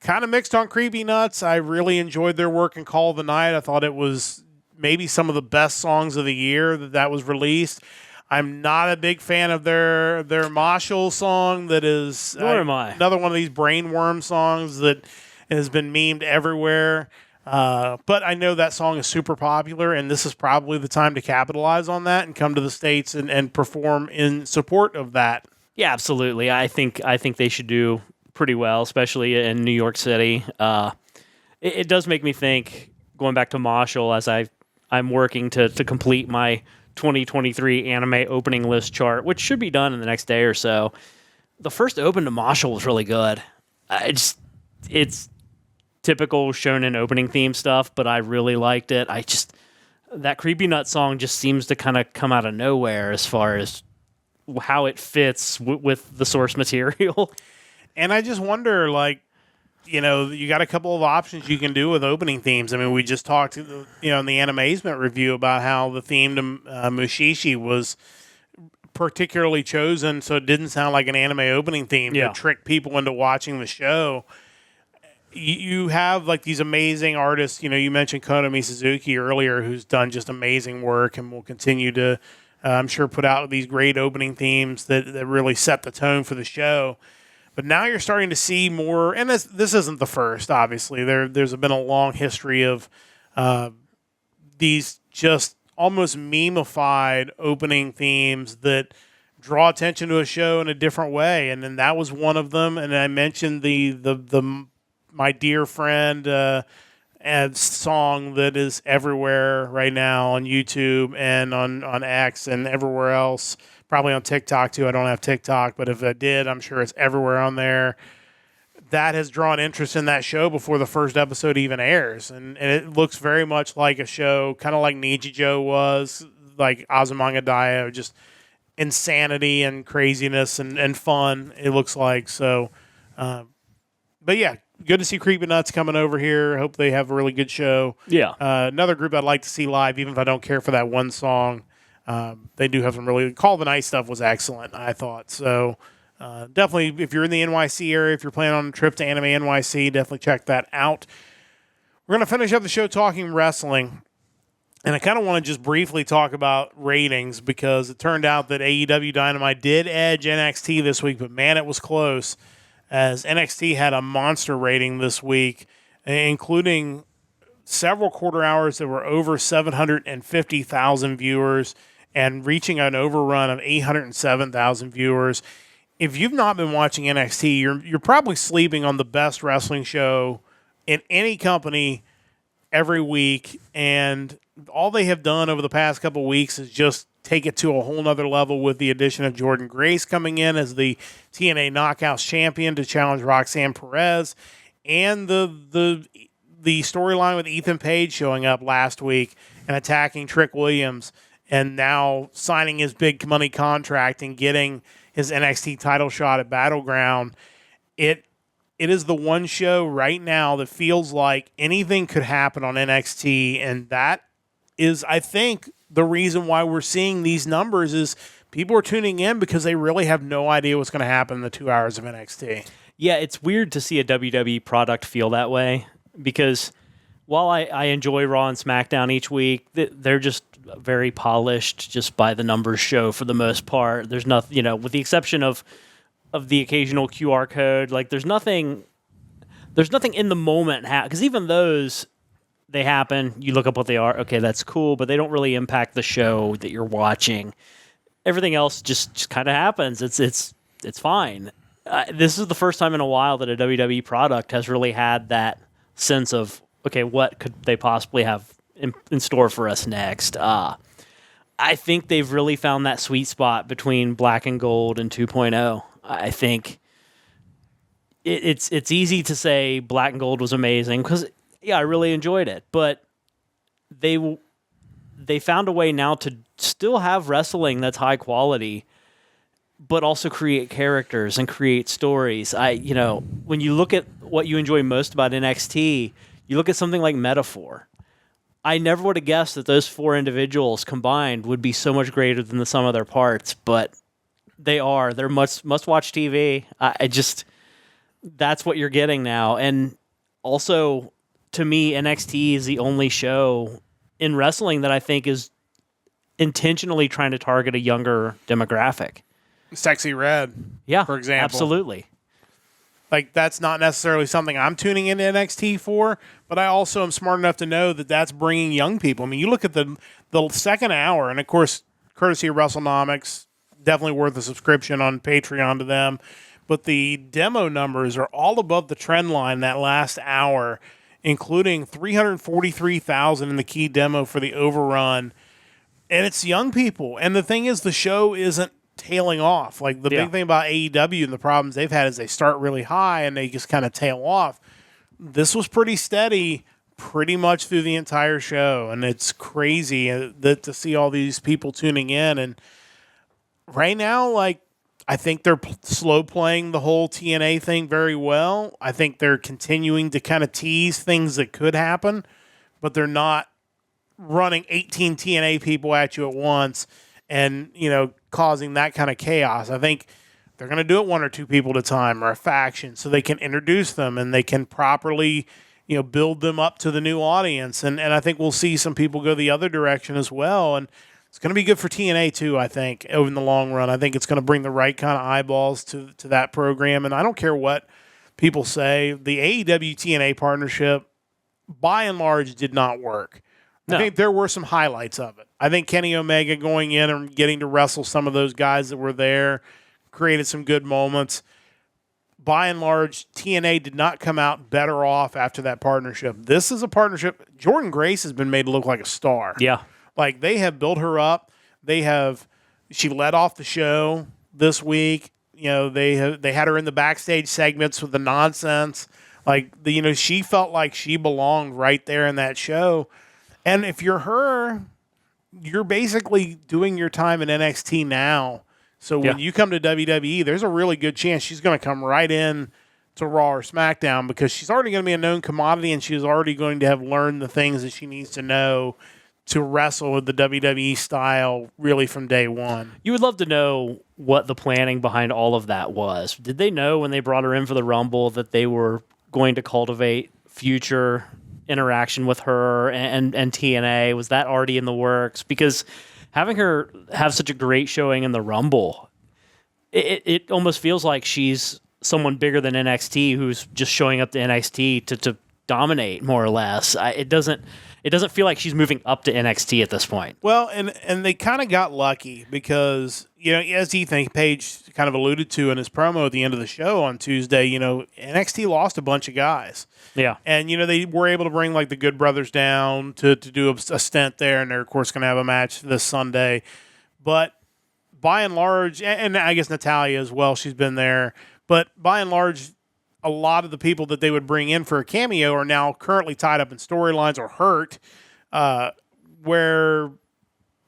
Kind of mixed on Creepy Nuts. I really enjoyed their work in Call of the Night. I thought it was maybe some of the best songs of the year that was released. I'm not a big fan of their Marshall song that is Nor am I. Another one of these brainworm songs that has been memed everywhere. But I know that song is super popular, and this is probably the time to capitalize on that and come to the States and perform in support of that. Yeah, absolutely. I think they should do pretty well, especially in New York City. It does make me think, going back to Marshall, as I'm working to complete my 2023 anime opening list chart, which should be done in the next day or so. The first open to Marshall was really good. It's typical shonen opening theme stuff, but I really liked it. That Creepy Nut song just seems to kind of come out of nowhere as far as how it fits with the source material. And I just wonder, you got a couple of options you can do with opening themes. I mean, we just talked, in the Animazement review about how the theme to Mushishi was particularly chosen so it didn't sound like an anime opening theme to trick people into watching the show. You have these amazing artists. You mentioned Konami Suzuki earlier, who's done just amazing work and will continue to, I'm sure, put out these great opening themes that really set the tone for the show. But now you're starting to see more, and this isn't the first, obviously. There's been a long history of these just almost meme-ified opening themes that draw attention to a show in a different way, and then that was one of them. And I mentioned the My Dear Friend song that is everywhere right now on YouTube and on X and everywhere else. Probably on TikTok, too. I don't have TikTok, but if I did, I'm sure it's everywhere on there. That has drawn interest in that show before the first episode even airs. And it looks very much like a show, kind of like Nichijou was, like Azumanga Daioh, just insanity and craziness and fun, it looks like. So, but yeah, good to see Creepy Nuts coming over here. Hope they have a really good show. Yeah. Another group I'd like to see live, even if I don't care for that one song. They do have some really Call of the Night stuff was excellent, I thought. So definitely, if you're in the NYC area, if you're planning on a trip to Anime NYC, definitely check that out. We're going to finish up the show talking wrestling. And I kind of want to just briefly talk about ratings because it turned out that AEW Dynamite did edge NXT this week, but man, it was close as NXT had a monster rating this week, including several quarter hours that were over 750,000 viewers and reaching an overrun of 807,000 viewers. If you've not been watching NXT, you're probably sleeping on the best wrestling show in any company every week. And all they have done over the past couple of weeks is just take it to a whole nother level with the addition of Jordan Grace coming in as the TNA Knockouts champion to challenge Roxanne Perez, and the storyline with Ethan Page showing up last week and attacking Trick Williams and now signing his big money contract and getting his NXT title shot at Battleground. It is the one show right now that feels like anything could happen on NXT, and that is, I think, the reason why we're seeing these numbers is people are tuning in because they really have no idea what's going to happen in the 2 hours of NXT. Yeah, it's weird to see a WWE product feel that way because while I enjoy Raw and SmackDown each week, they're just very polished just by the numbers show for the most part. There's nothing, with the exception of the occasional QR code, there's nothing in the moment because even those, they happen, you look up what they are, okay, that's cool, but they don't really impact the show that you're watching. Everything else just kind of happens. It's fine. This is the first time in a while that a WWE product has really had that sense of, okay, what could they possibly have in store for us next? I think they've really found that sweet spot between Black and Gold and 2.0. I think it's easy to say Black and Gold was amazing because, yeah, I really enjoyed it. But they found a way now to still have wrestling that's high quality, but also create characters and create stories. When you look at what you enjoy most about NXT, you look at something like Metaphor. I never would have guessed that those 4 individuals combined would be so much greater than the sum of their parts, but they are. They're must-watch TV. That's what you're getting now. And also, to me, NXT is the only show in wrestling that I think is intentionally trying to target a younger demographic. Sexy Red, for example. Absolutely. Like, that's not necessarily something I'm tuning into NXT for, but I also am smart enough to know that that's bringing young people. I mean, you look at the second hour, and of course, courtesy of WrestleNomics, definitely worth a subscription on Patreon to them, but the demo numbers are all above the trend line that last hour, including 343,000 in the key demo for the overrun, and it's young people. And the thing is, the show isn't tailing off. Like, the big thing about AEW and the problems they've had is they start really high and they just kind of tail off. This was pretty steady pretty much through the entire show, and it's crazy to see all these people tuning in. And right now, like, I think they're slow playing the whole TNA thing very well. I think they're continuing to kind of tease things that could happen, but they're not running 18 TNA people at you at once and, causing that kind of chaos. I think they're going to do it 1 or 2 people at a time, or a faction, so they can introduce them and they can properly, build them up to the new audience. And I think we'll see some people go the other direction as well. And it's going to be good for TNA too, I think, over in the long run. I think it's going to bring the right kind of eyeballs to that program. And I don't care what people say, the AEW TNA partnership, by and large, did not work. No. I think there were some highlights of it. I think Kenny Omega going in and getting to wrestle some of those guys that were there created some good moments. By and large, TNA did not come out better off after that partnership. This is a partnership. Jordan Grace has been made to look like a star. Yeah. Like, they have built her up. She led off the show this week. They had her in the backstage segments with the nonsense. Like, she felt like she belonged right there in that show. And if you're her, you're basically doing your time in NXT now. So when you come to WWE, there's a really good chance she's going to come right in to Raw or SmackDown, because she's already going to be a known commodity, and she's already going to have learned the things that she needs to know to wrestle with the WWE style really from day one. You would love to know what the planning behind all of that was. Did they know when they brought her in for the Rumble that they were going to cultivate future interaction with her and TNA? Was that already in the works? Because having her have such a great showing in the Rumble, it almost feels like she's someone bigger than NXT who's just showing up to NXT to dominate, more or less. It doesn't feel like she's moving up to NXT at this point. Well, and they kind of got lucky because, as Ethan Page kind of alluded to in his promo at the end of the show on Tuesday, NXT lost a bunch of guys. Yeah. And, they were able to bring, like, the Good Brothers down to do a stint there, and they're, of course, going to have a match this Sunday. But by and large, and I guess Natalia as well, she's been there, but by and large, a lot of the people that they would bring in for a cameo are now currently tied up in storylines or hurt, where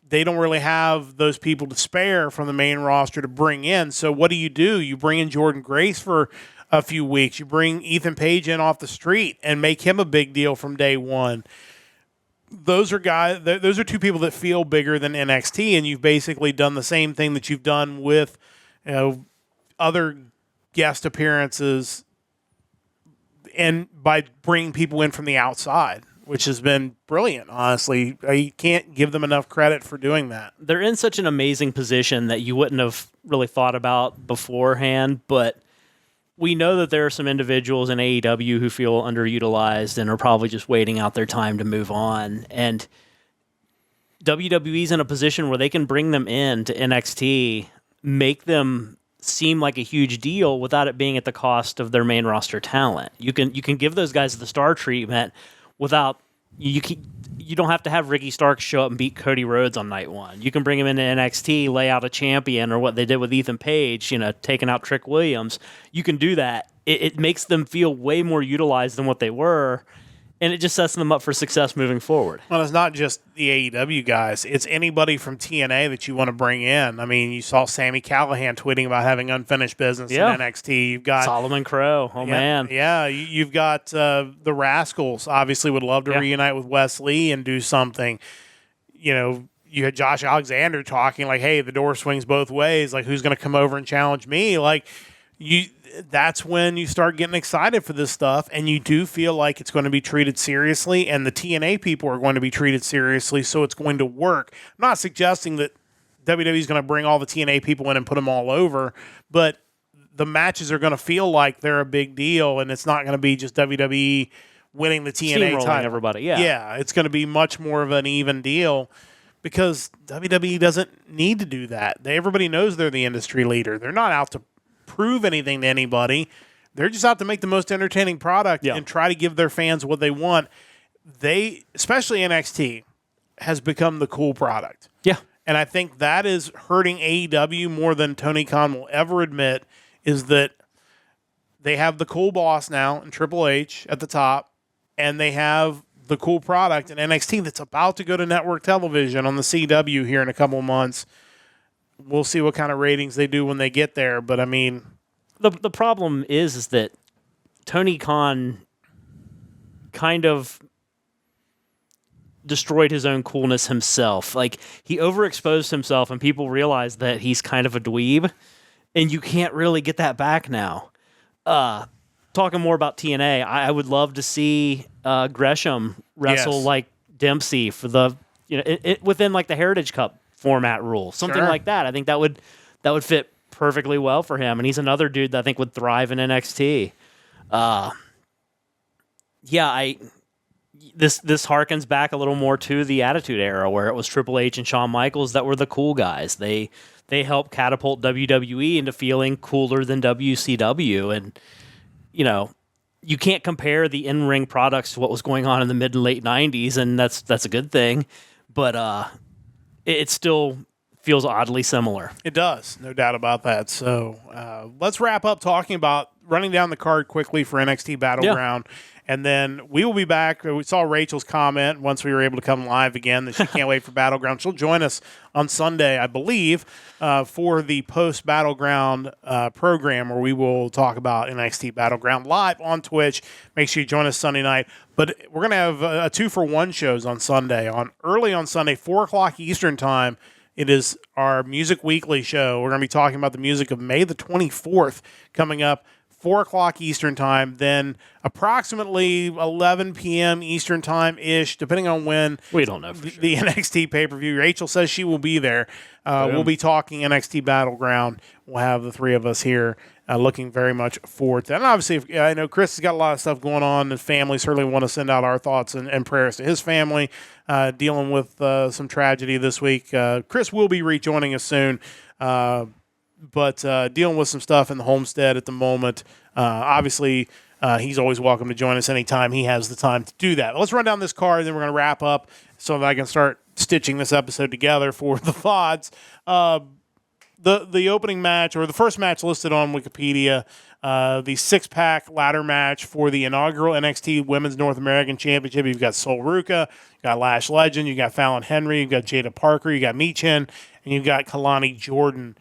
they don't really have those people to spare from the main roster to bring in. So what do? You bring in Jordan Grace for a few weeks. You bring Ethan Page in off the street and make him a big deal from day one. Those are 2 people that feel bigger than NXT, and you've basically done the same thing that you've done with other guest appearances, and by bringing people in from the outside, which has been brilliant, honestly. You can't give them enough credit for doing that. They're in such an amazing position that you wouldn't have really thought about beforehand, but we know that there are some individuals in AEW who feel underutilized and are probably just waiting out their time to move on. And WWE's in a position where they can bring them in to NXT, make them seem like a huge deal without it being at the cost of their main roster talent. You can give those guys the star treatment without you don't have to have Ricky Starks show up and beat Cody Rhodes on night one. You can bring him into NXT, lay out a champion, or what they did with Ethan Page, taking out Trick Williams. You can do that. It makes them feel way more utilized than what they were, and it just sets them up for success moving forward. Well, it's not just the AEW guys. It's anybody from TNA that you want to bring in. I mean, you saw Sami Callihan tweeting about having unfinished business in NXT. You've got Solomon Crow. Oh, man. Yeah, you've got the Rascals. Obviously would love to reunite with Wes Lee and do something. You had Josh Alexander talking like, hey, the door swings both ways. Like, who's going to come over and challenge me? Like, that's when you start getting excited for this stuff, and you do feel like it's going to be treated seriously, and the TNA people are going to be treated seriously, so it's going to work. I'm not suggesting that WWE is going to bring all the TNA people in and put them all over, but the matches are going to feel like they're a big deal, and it's not going to be just WWE winning the TNA title. Everybody, Yeah, it's going to be much more of an even deal because WWE doesn't need to do that. Everybody knows they're the industry leader. They're not out to prove anything to anybody. They're just out to make the most entertaining product and try to give their fans what they want. Especially NXT, has become the cool product. Yeah. And I think that is hurting AEW more than Tony Khan will ever admit, is that they have the cool boss now in Triple H at the top, and they have the cool product in NXT that's about to go to network television on the CW here in a couple of months. We'll see what kind of ratings they do when they get there, but I mean, the problem is that Tony Khan kind of destroyed his own coolness himself. Like, he overexposed himself, and people realize that he's kind of a dweeb, and you can't really get that back now. Talking more about TNA, I would love to see Gresham wrestle like Dempsey for the within like the Heritage Cup format rule, something like that. I think that would fit perfectly well for him, and he's another dude that I think would thrive in NXT. This harkens back a little more to the Attitude Era, where it was Triple H and Shawn Michaels that were the cool guys. They helped catapult WWE into feeling cooler than WCW, and you can't compare the in-ring products to what was going on in the mid and late 90s, and that's a good thing, but it still feels oddly similar. It does, no doubt about that. So let's wrap up talking about running down the card quickly for NXT Battleground. And then we will be back. We saw Rachel's comment once we were able to come live again that she can't wait for Battleground. She'll join us on Sunday, I believe, for the post-Battleground program where we will talk about NXT Battleground live on Twitch. Make sure you join us Sunday night. But we're going to have a 2-for-1 shows on Sunday. Early on Sunday, 4 o'clock Eastern Time, it is our Music Weekly show. We're going to be talking about the music of May the 24th coming up. 4 o'clock Eastern Time, then approximately 11 p.m. Eastern Time-ish, depending on when we don't know for sure. The NXT pay-per-view. Rachel says she will be there. We'll be talking NXT Battleground. We'll have the three of us here looking very much forward to that. And obviously, I know Chris has got a lot of stuff going on. His family certainly want to send out our thoughts and prayers to his family, dealing with some tragedy this week. Chris will be rejoining us soon. But dealing with some stuff in the homestead at the moment. Obviously, he's always welcome to join us anytime he has the time to do that. Let's run down this card, and then we're going to wrap up so that I can start stitching this episode together for the VODs. The opening match, or the first match listed on Wikipedia, the six-pack ladder match for the inaugural NXT Women's North American Championship. You've got Sol Ruka, you've got Lash Legend, you've got Fallon Henry, you've got Jada Parker, you've got Michin, and you've got Kalani Jordan.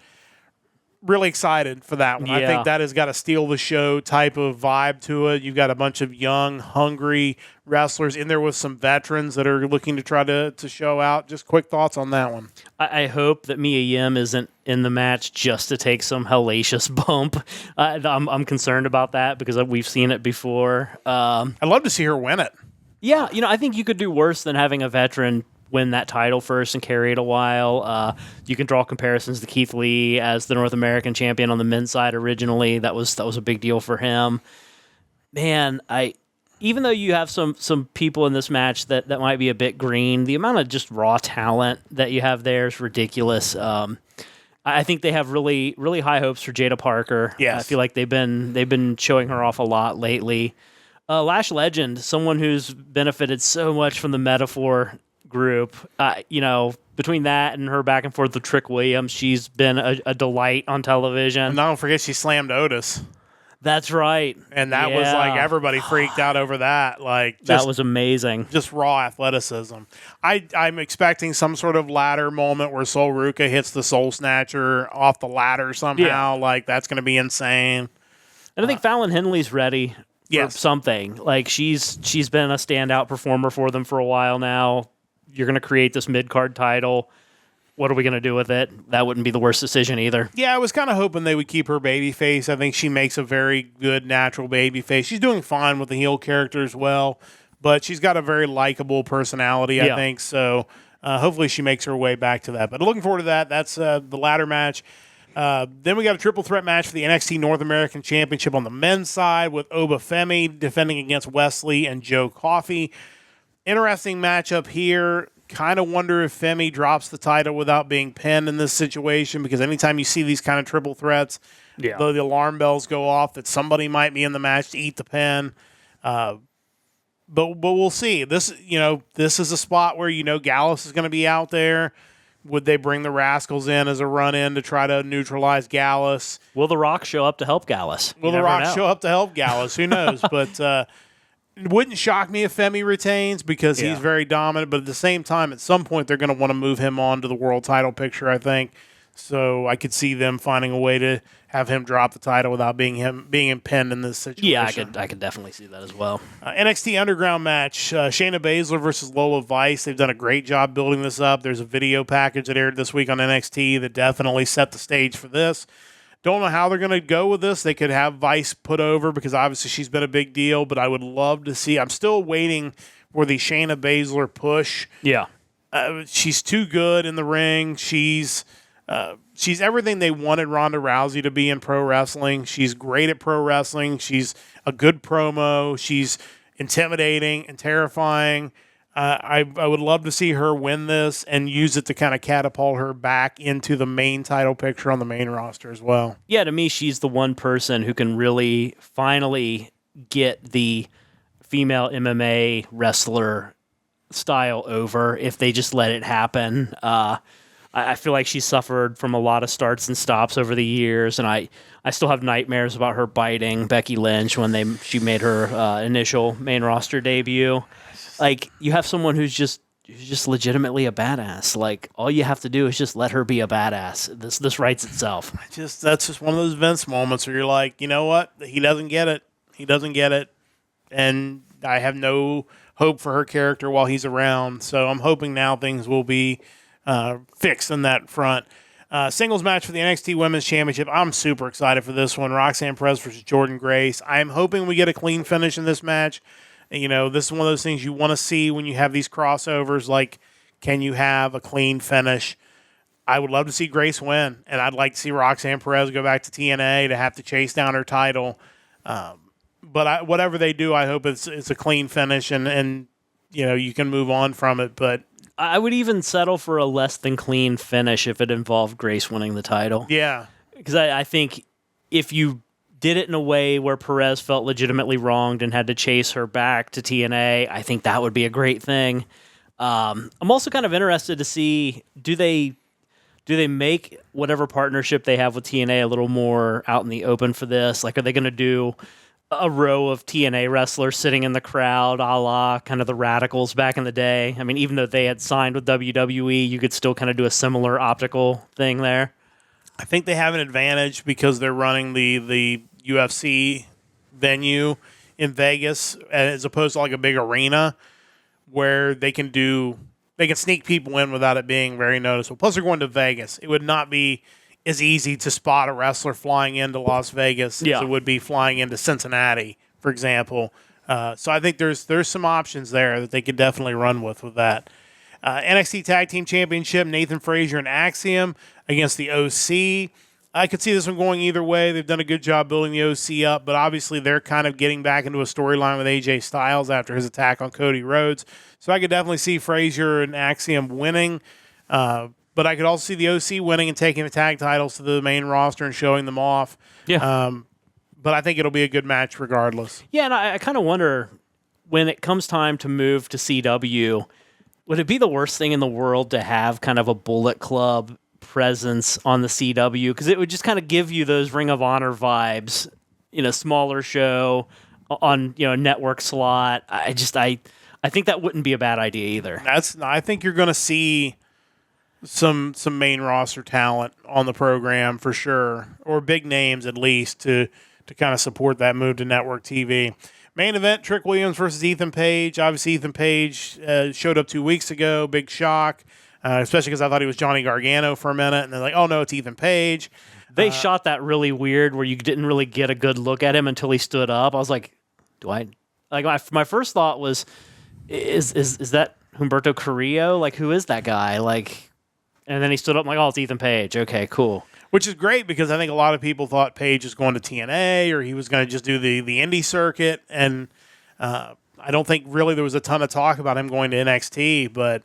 Really excited for that one. Yeah. I think that has got a steal the show type of vibe to it. You've got a bunch of young, hungry wrestlers in there with some veterans that are looking to try to show out. Just quick thoughts on that one. I hope that Mia Yim isn't in the match just to take some hellacious bump. I'm concerned about that because we've seen it before. I'd love to see her win it. Yeah, I think you could do worse than having a veteran win that title first and carry it a while. You can draw comparisons to Keith Lee as the North American champion on the men's side originally. That was a big deal for him. Man, even though you have some people in this match that might be a bit green, the amount of just raw talent that you have there is ridiculous. I think they have really, really high hopes for Jada Parker. Yes. I feel like they've been showing her off a lot lately. Lash Legend, someone who's benefited so much from the Metaphor group. Between that and her back and forth with Trick Williams, she's been a delight on television. And don't forget she slammed Otis. That's right. And that was like everybody freaked out over that. Like that was amazing. Just raw athleticism. I'm expecting some sort of ladder moment where Sol Ruka hits the Soul Snatcher off the ladder somehow. Yeah. Like that's going to be insane. And I think Fallon Henley's ready for something. Like she's been a standout performer for them for a while now. You're going to create this mid-card title. What are we going to do with it? That wouldn't be the worst decision either. Yeah, I was kind of hoping they would keep her babyface. I think she makes a very good natural babyface. She's doing fine with the heel character as well, but she's got a very likable personality, I think. So hopefully she makes her way back to that. But looking forward to that. That's the ladder match. Then we got a triple threat match for the NXT North American Championship on the men's side with Oba Femi defending against Wesley and Joe Coffey. Interesting matchup here. Kind of wonder if Femi drops the title without being pinned in this situation, because anytime you see these kind of triple threats, the alarm bells go off that somebody might be in the match to eat the pin. But we'll see. This is a spot where Gallus is going to be out there. Would they bring the Rascals in as a run-in to try to neutralize Gallus? Will The Rock show up to help Gallus? Will The Rock show up to help Gallus? Who knows? But it wouldn't shock me if Femi retains because he's very dominant. But at the same time, at some point, they're going to want to move him on to the world title picture, I think. So I could see them finding a way to have him drop the title without being pinned in this situation. Yeah, I could definitely see that as well. NXT Underground match, Shayna Baszler versus Lola Vice. They've done a great job building this up. There's a video package that aired this week on NXT that definitely set the stage for this. Don't know how they're going to go with this. They could have Vice put over because obviously she's been a big deal, but I would love to see. I'm still waiting for the Shayna Baszler push. Yeah. She's too good in the ring. She's everything they wanted Ronda Rousey to be in pro wrestling. She's great at pro wrestling. She's a good promo. She's intimidating and terrifying. I would love to see her win this and use it to kind of catapult her back into the main title picture on the main roster as well. Yeah, to me, she's the one person who can really finally get the female MMA wrestler style over if they just let it happen. I feel like she suffered from a lot of starts and stops over the years, and I still have nightmares about her biting Becky Lynch when she made her initial main roster debut. Like, you have someone who's just legitimately a badass. Like, all you have to do is just let her be a badass. This writes itself. That's just one of those Vince moments where you're like, you know what? He doesn't get it. He doesn't get it. And I have no hope for her character while he's around. So I'm hoping now things will be fixed in that front. Singles match for the NXT Women's Championship. I'm super excited for this one. Roxanne Perez versus Jordynne Grace. I'm hoping we get a clean finish in this match. This is one of those things you want to see when you have these crossovers. Like, can you have a clean finish? I would love to see Grace win, and I'd like to see Roxanne Perez go back to TNA to have to chase down her title. But whatever they do, I hope it's a clean finish, and you can move on from it. But I would even settle for a less than clean finish if it involved Grace winning the title. Yeah, because I think if you did it in a way where Perez felt legitimately wronged and had to chase her back to TNA, I think that would be a great thing. I'm also kind of interested to see, do they make whatever partnership they have with TNA a little more out in the open for this? Like, are they going to do a row of TNA wrestlers sitting in the crowd, a la kind of the Radicals back in the day? I mean, even though they had signed with WWE, you could still kind of do a similar optical thing there. I think they have an advantage because they're running the UFC venue in Vegas as opposed to like a big arena where they can sneak people in without it being very noticeable. Plus, they're going to Vegas. It would not be as easy to spot a wrestler flying into Las Vegas as it would be flying into Cincinnati, for example. So I think there's some options there that they could definitely run with that. NXT Tag Team Championship, Nathan Frazier and Axiom against the OC. I could see this one going either way. They've done a good job building the OC up, but obviously they're kind of getting back into a storyline with AJ Styles after his attack on Cody Rhodes. So I could definitely see Frazier and Axiom winning. But I could also see the OC winning and taking the tag titles to the main roster and showing them off. Yeah. But I think it'll be a good match regardless. Yeah, and I kind of wonder, when it comes time to move to CW, would it be the worst thing in the world to have kind of a Bullet Club presence on the CW? Because it would just kind of give you those Ring of Honor vibes, smaller show on network slot. I think that wouldn't be a bad idea either. I think you're going to see some main roster talent on the program for sure, or big names at least to kind of support that move to network TV. Main event: Trick Williams versus Ethan Page. Obviously, Ethan Page showed up 2 weeks ago. Big shock, especially because I thought he was Johnny Gargano for a minute, and they're like, "Oh no, it's Ethan Page." They shot that really weird, where you didn't really get a good look at him until he stood up. I was like, "Do I?" Like my first thought was, "Is that Humberto Carrillo? Like, who is that guy?" Like, and then he stood up. I'm like, "Oh, it's Ethan Page. Okay, cool." Which is great because I think a lot of people thought Page was going to TNA or he was going to just do the indie circuit. And I don't think really there was a ton of talk about him going to NXT, but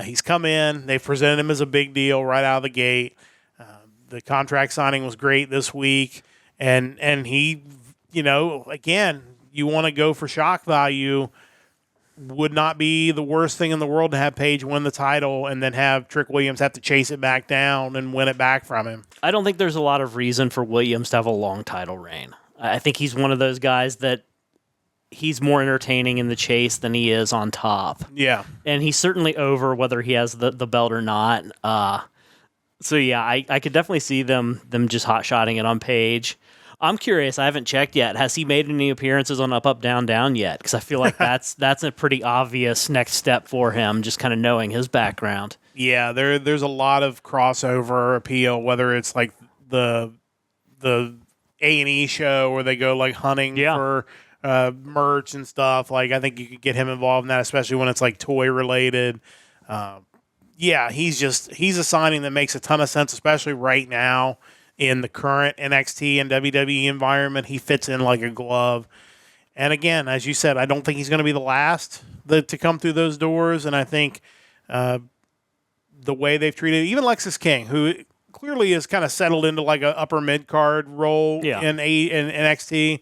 he's come in. They presented him as a big deal right out of the gate. The contract signing was great this week. And he, again, you want to go for shock value. Would not be the worst thing in the world to have Page win the title and then have Trick Williams have to chase it back down and win it back from him. I don't think there's a lot of reason for Williams to have a long title reign. I think he's one of those guys that he's more entertaining in the chase than he is on top. Yeah. And he's certainly over whether he has the belt or not. So yeah, I could definitely see them just hot-shotting it on Page. I'm curious. I haven't checked yet. Has he made any appearances on Up, Up, Down, Down yet? Because I feel like that's a pretty obvious next step for him, just kind of knowing his background. Yeah, there's a lot of crossover appeal, whether it's like the A&E show where they go like hunting for merch and stuff. Like I think you could get him involved in that, especially when it's like toy related. He's a signing that makes a ton of sense, especially right now. In the current NXT and WWE environment, he fits in like a glove. And again, as you said, I don't think he's going to be the last to come through those doors. And I think the way they've treated even Lexis King, who clearly is kind of settled into like an upper mid-card role in NXT,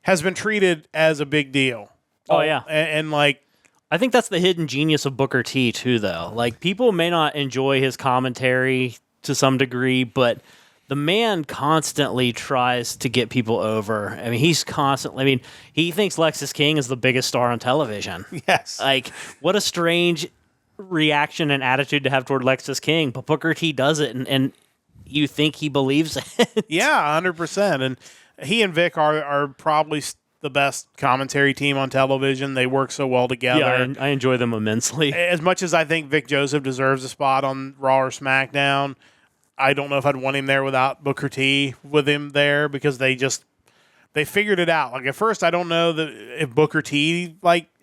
has been treated as a big deal. Oh, yeah. And like, I think that's the hidden genius of Booker T, too, though. Like, people may not enjoy his commentary to some degree, but the man constantly tries to get people over. I mean, he thinks Lexis King is the biggest star on television. Yes. Like, what a strange reaction and attitude to have toward Lexis King, but Booker T does it, and you think he believes it. Yeah, 100%. And he and Vic are probably the best commentary team on television. They work so well together. Yeah, I enjoy them immensely. As much as I think Vic Joseph deserves a spot on Raw or SmackDown, I don't know if I'd want him there without Booker T with him there because they figured it out. Like at first, I don't know that if Booker T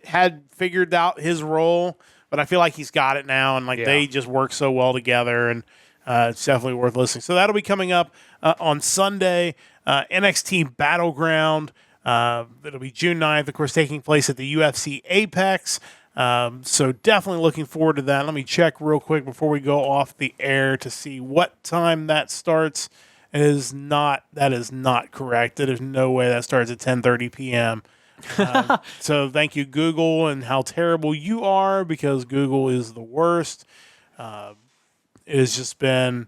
had figured out his role, but I feel like he's got it now, and they just work so well together, and it's definitely worth listening. So that'll be coming up on Sunday, NXT Battleground. It'll be June 9th, of course, taking place at the UFC Apex. So definitely looking forward to that. Let me check real quick before we go off the air to see what time that starts. That is not correct. There's no way that starts at 10:30 p.m. So thank you, Google, and how terrible you are, because Google is the worst. It has just been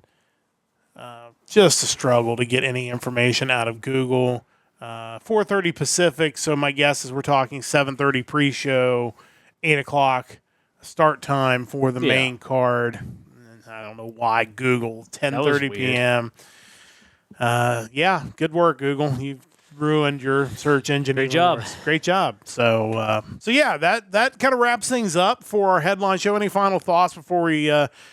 just a struggle to get any information out of Google. 4:30 Pacific, so my guess is we're talking 7:30 pre-show, 8 o'clock start time for the main card. I don't know why Google, 10:30 p.m. Good work, Google. You've ruined your search engine. Great job. Great job. So that kind of wraps things up for our headline show. Any final thoughts before we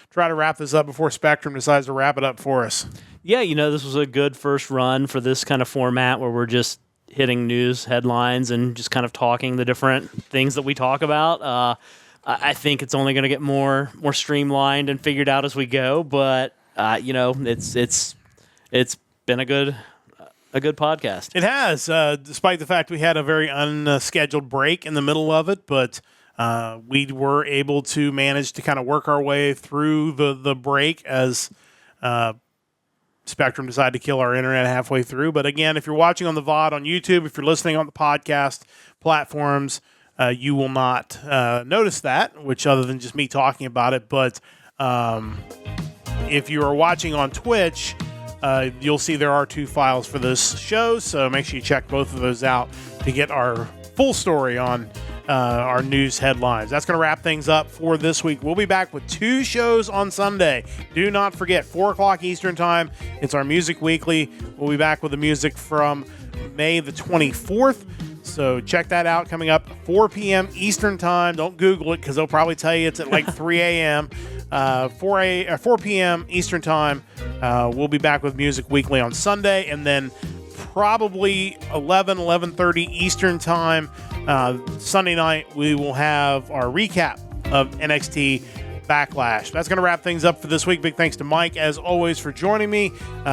try to wrap this up before Spectrum decides to wrap it up for us? Yeah, this was a good first run for this kind of format where we're just hitting news headlines and just kind of talking the different things that we talk about. I think it's only going to get more streamlined and figured out as we go, but it's been a good podcast. It has, despite the fact we had a very unscheduled break in the middle of it, but We were able to manage to kind of work our way through the break as Spectrum decided to kill our internet halfway through. But again, if you're watching on the VOD on YouTube, if you're listening on the podcast platforms, you will not notice that, which other than just me talking about it. But if you are watching on Twitch, you'll see there are 2 files for this show. So make sure you check both of those out to get our full story on our news headlines. That's going to wrap things up for this week. We'll be back with 2 shows on Sunday. Do not forget, 4 o'clock Eastern Time. It's our Music Weekly. We'll be back with the music from May the 24th. So check that out coming up 4 p.m. Eastern Time. Don't Google it because they'll probably tell you it's at like 3 a.m. 4 p.m. Eastern Time. We'll be back with Music Weekly on Sunday, and then probably 11:30 Eastern Time Sunday night, we will have our recap of NXT Backlash. That's going to wrap things up for this week. Big thanks to Mike, as always, for joining me.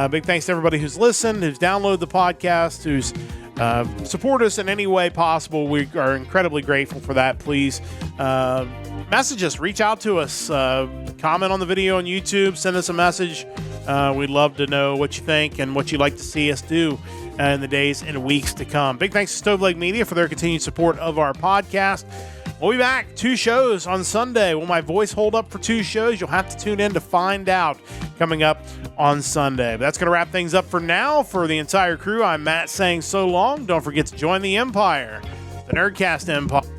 Big thanks to everybody who's listened, who's downloaded the podcast, who's support us in any way possible. We are incredibly grateful for that. Please message us, reach out to us, comment on the video on YouTube, send us a message. We'd love to know what you think and what you'd like to see us do in the days and weeks to come. Big thanks to Stoveleg Media for their continued support of our podcast. We'll be back 2 shows on Sunday. Will my voice hold up for 2 shows? You'll have to tune in to find out coming up on Sunday. But that's going to wrap things up for now. For the entire crew, I'm Matt saying so long. Don't forget to join the Empire, the Nerdcast Empire.